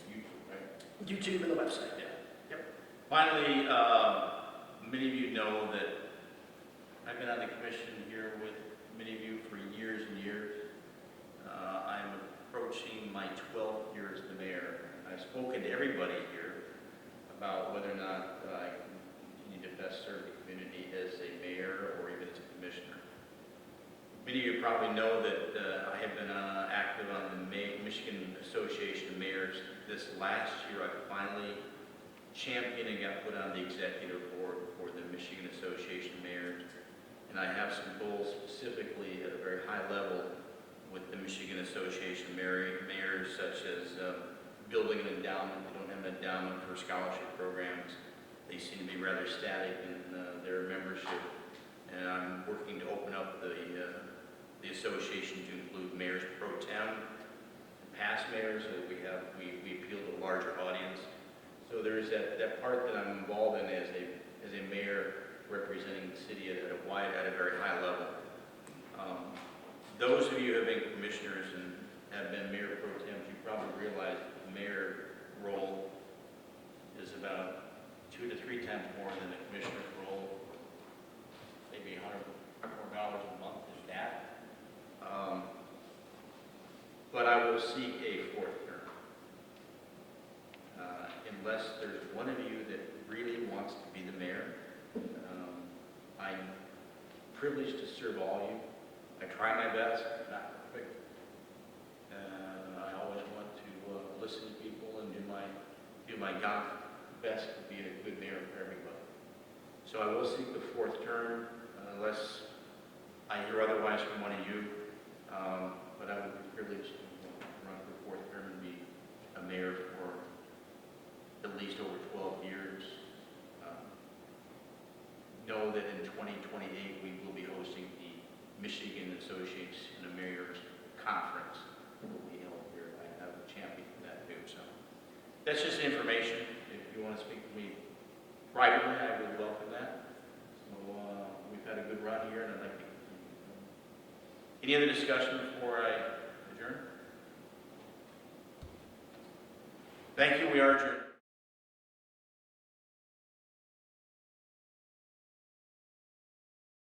YouTube, right? YouTube and the website. Yeah. Yep. Finally, many of you know that I've been on the commission here with many of you for years and years. I'm approaching my 12th year as the mayor. I've spoken to everybody here about whether or not I can continue to best serve the community as a mayor or even as a commissioner. Many of you probably know that I have been active on the Michigan Association of Mayors. This last year, I finally championed and got put on the executive board for the Michigan Association of Mayors. And I have some goals specifically at a very high level with the Michigan Association of Mayors, such as building an endowment. They don't have an endowment for scholarship programs. They seem to be rather static in their membership. And I'm working to open up the association to include mayors pro tem, past mayors, so that we appeal to a larger audience. So there is that part that I'm involved in as a mayor representing the city at a very high level. Those of you who have been commissioners and have been mayor pro tems, you probably realize that the mayor role is about 2 to 3 times more than the commissioner's role, maybe $100 more a month, is that. But I will seek a 4th term. Unless there's one of you that really wants to be the mayor. I'm privileged to serve all of you. I try my best, not perfect. I always want to listen to people and do my best to be a good mayor for everybody. So I will seek the 4th term unless I hear otherwise from one of you. But I would be privileged to run for 4th term and be a mayor for at least over 12 years. Know that in 2028 we will be hosting the Michigan Association of Mayors Conference. It will be held here. I have a champion for that too. So that's just information. If you want to speak to me privately, I would welcome that. So we've had a good run here, and I'd like to continue. Any other discussion before I adjourn? Thank you. We are adjourned.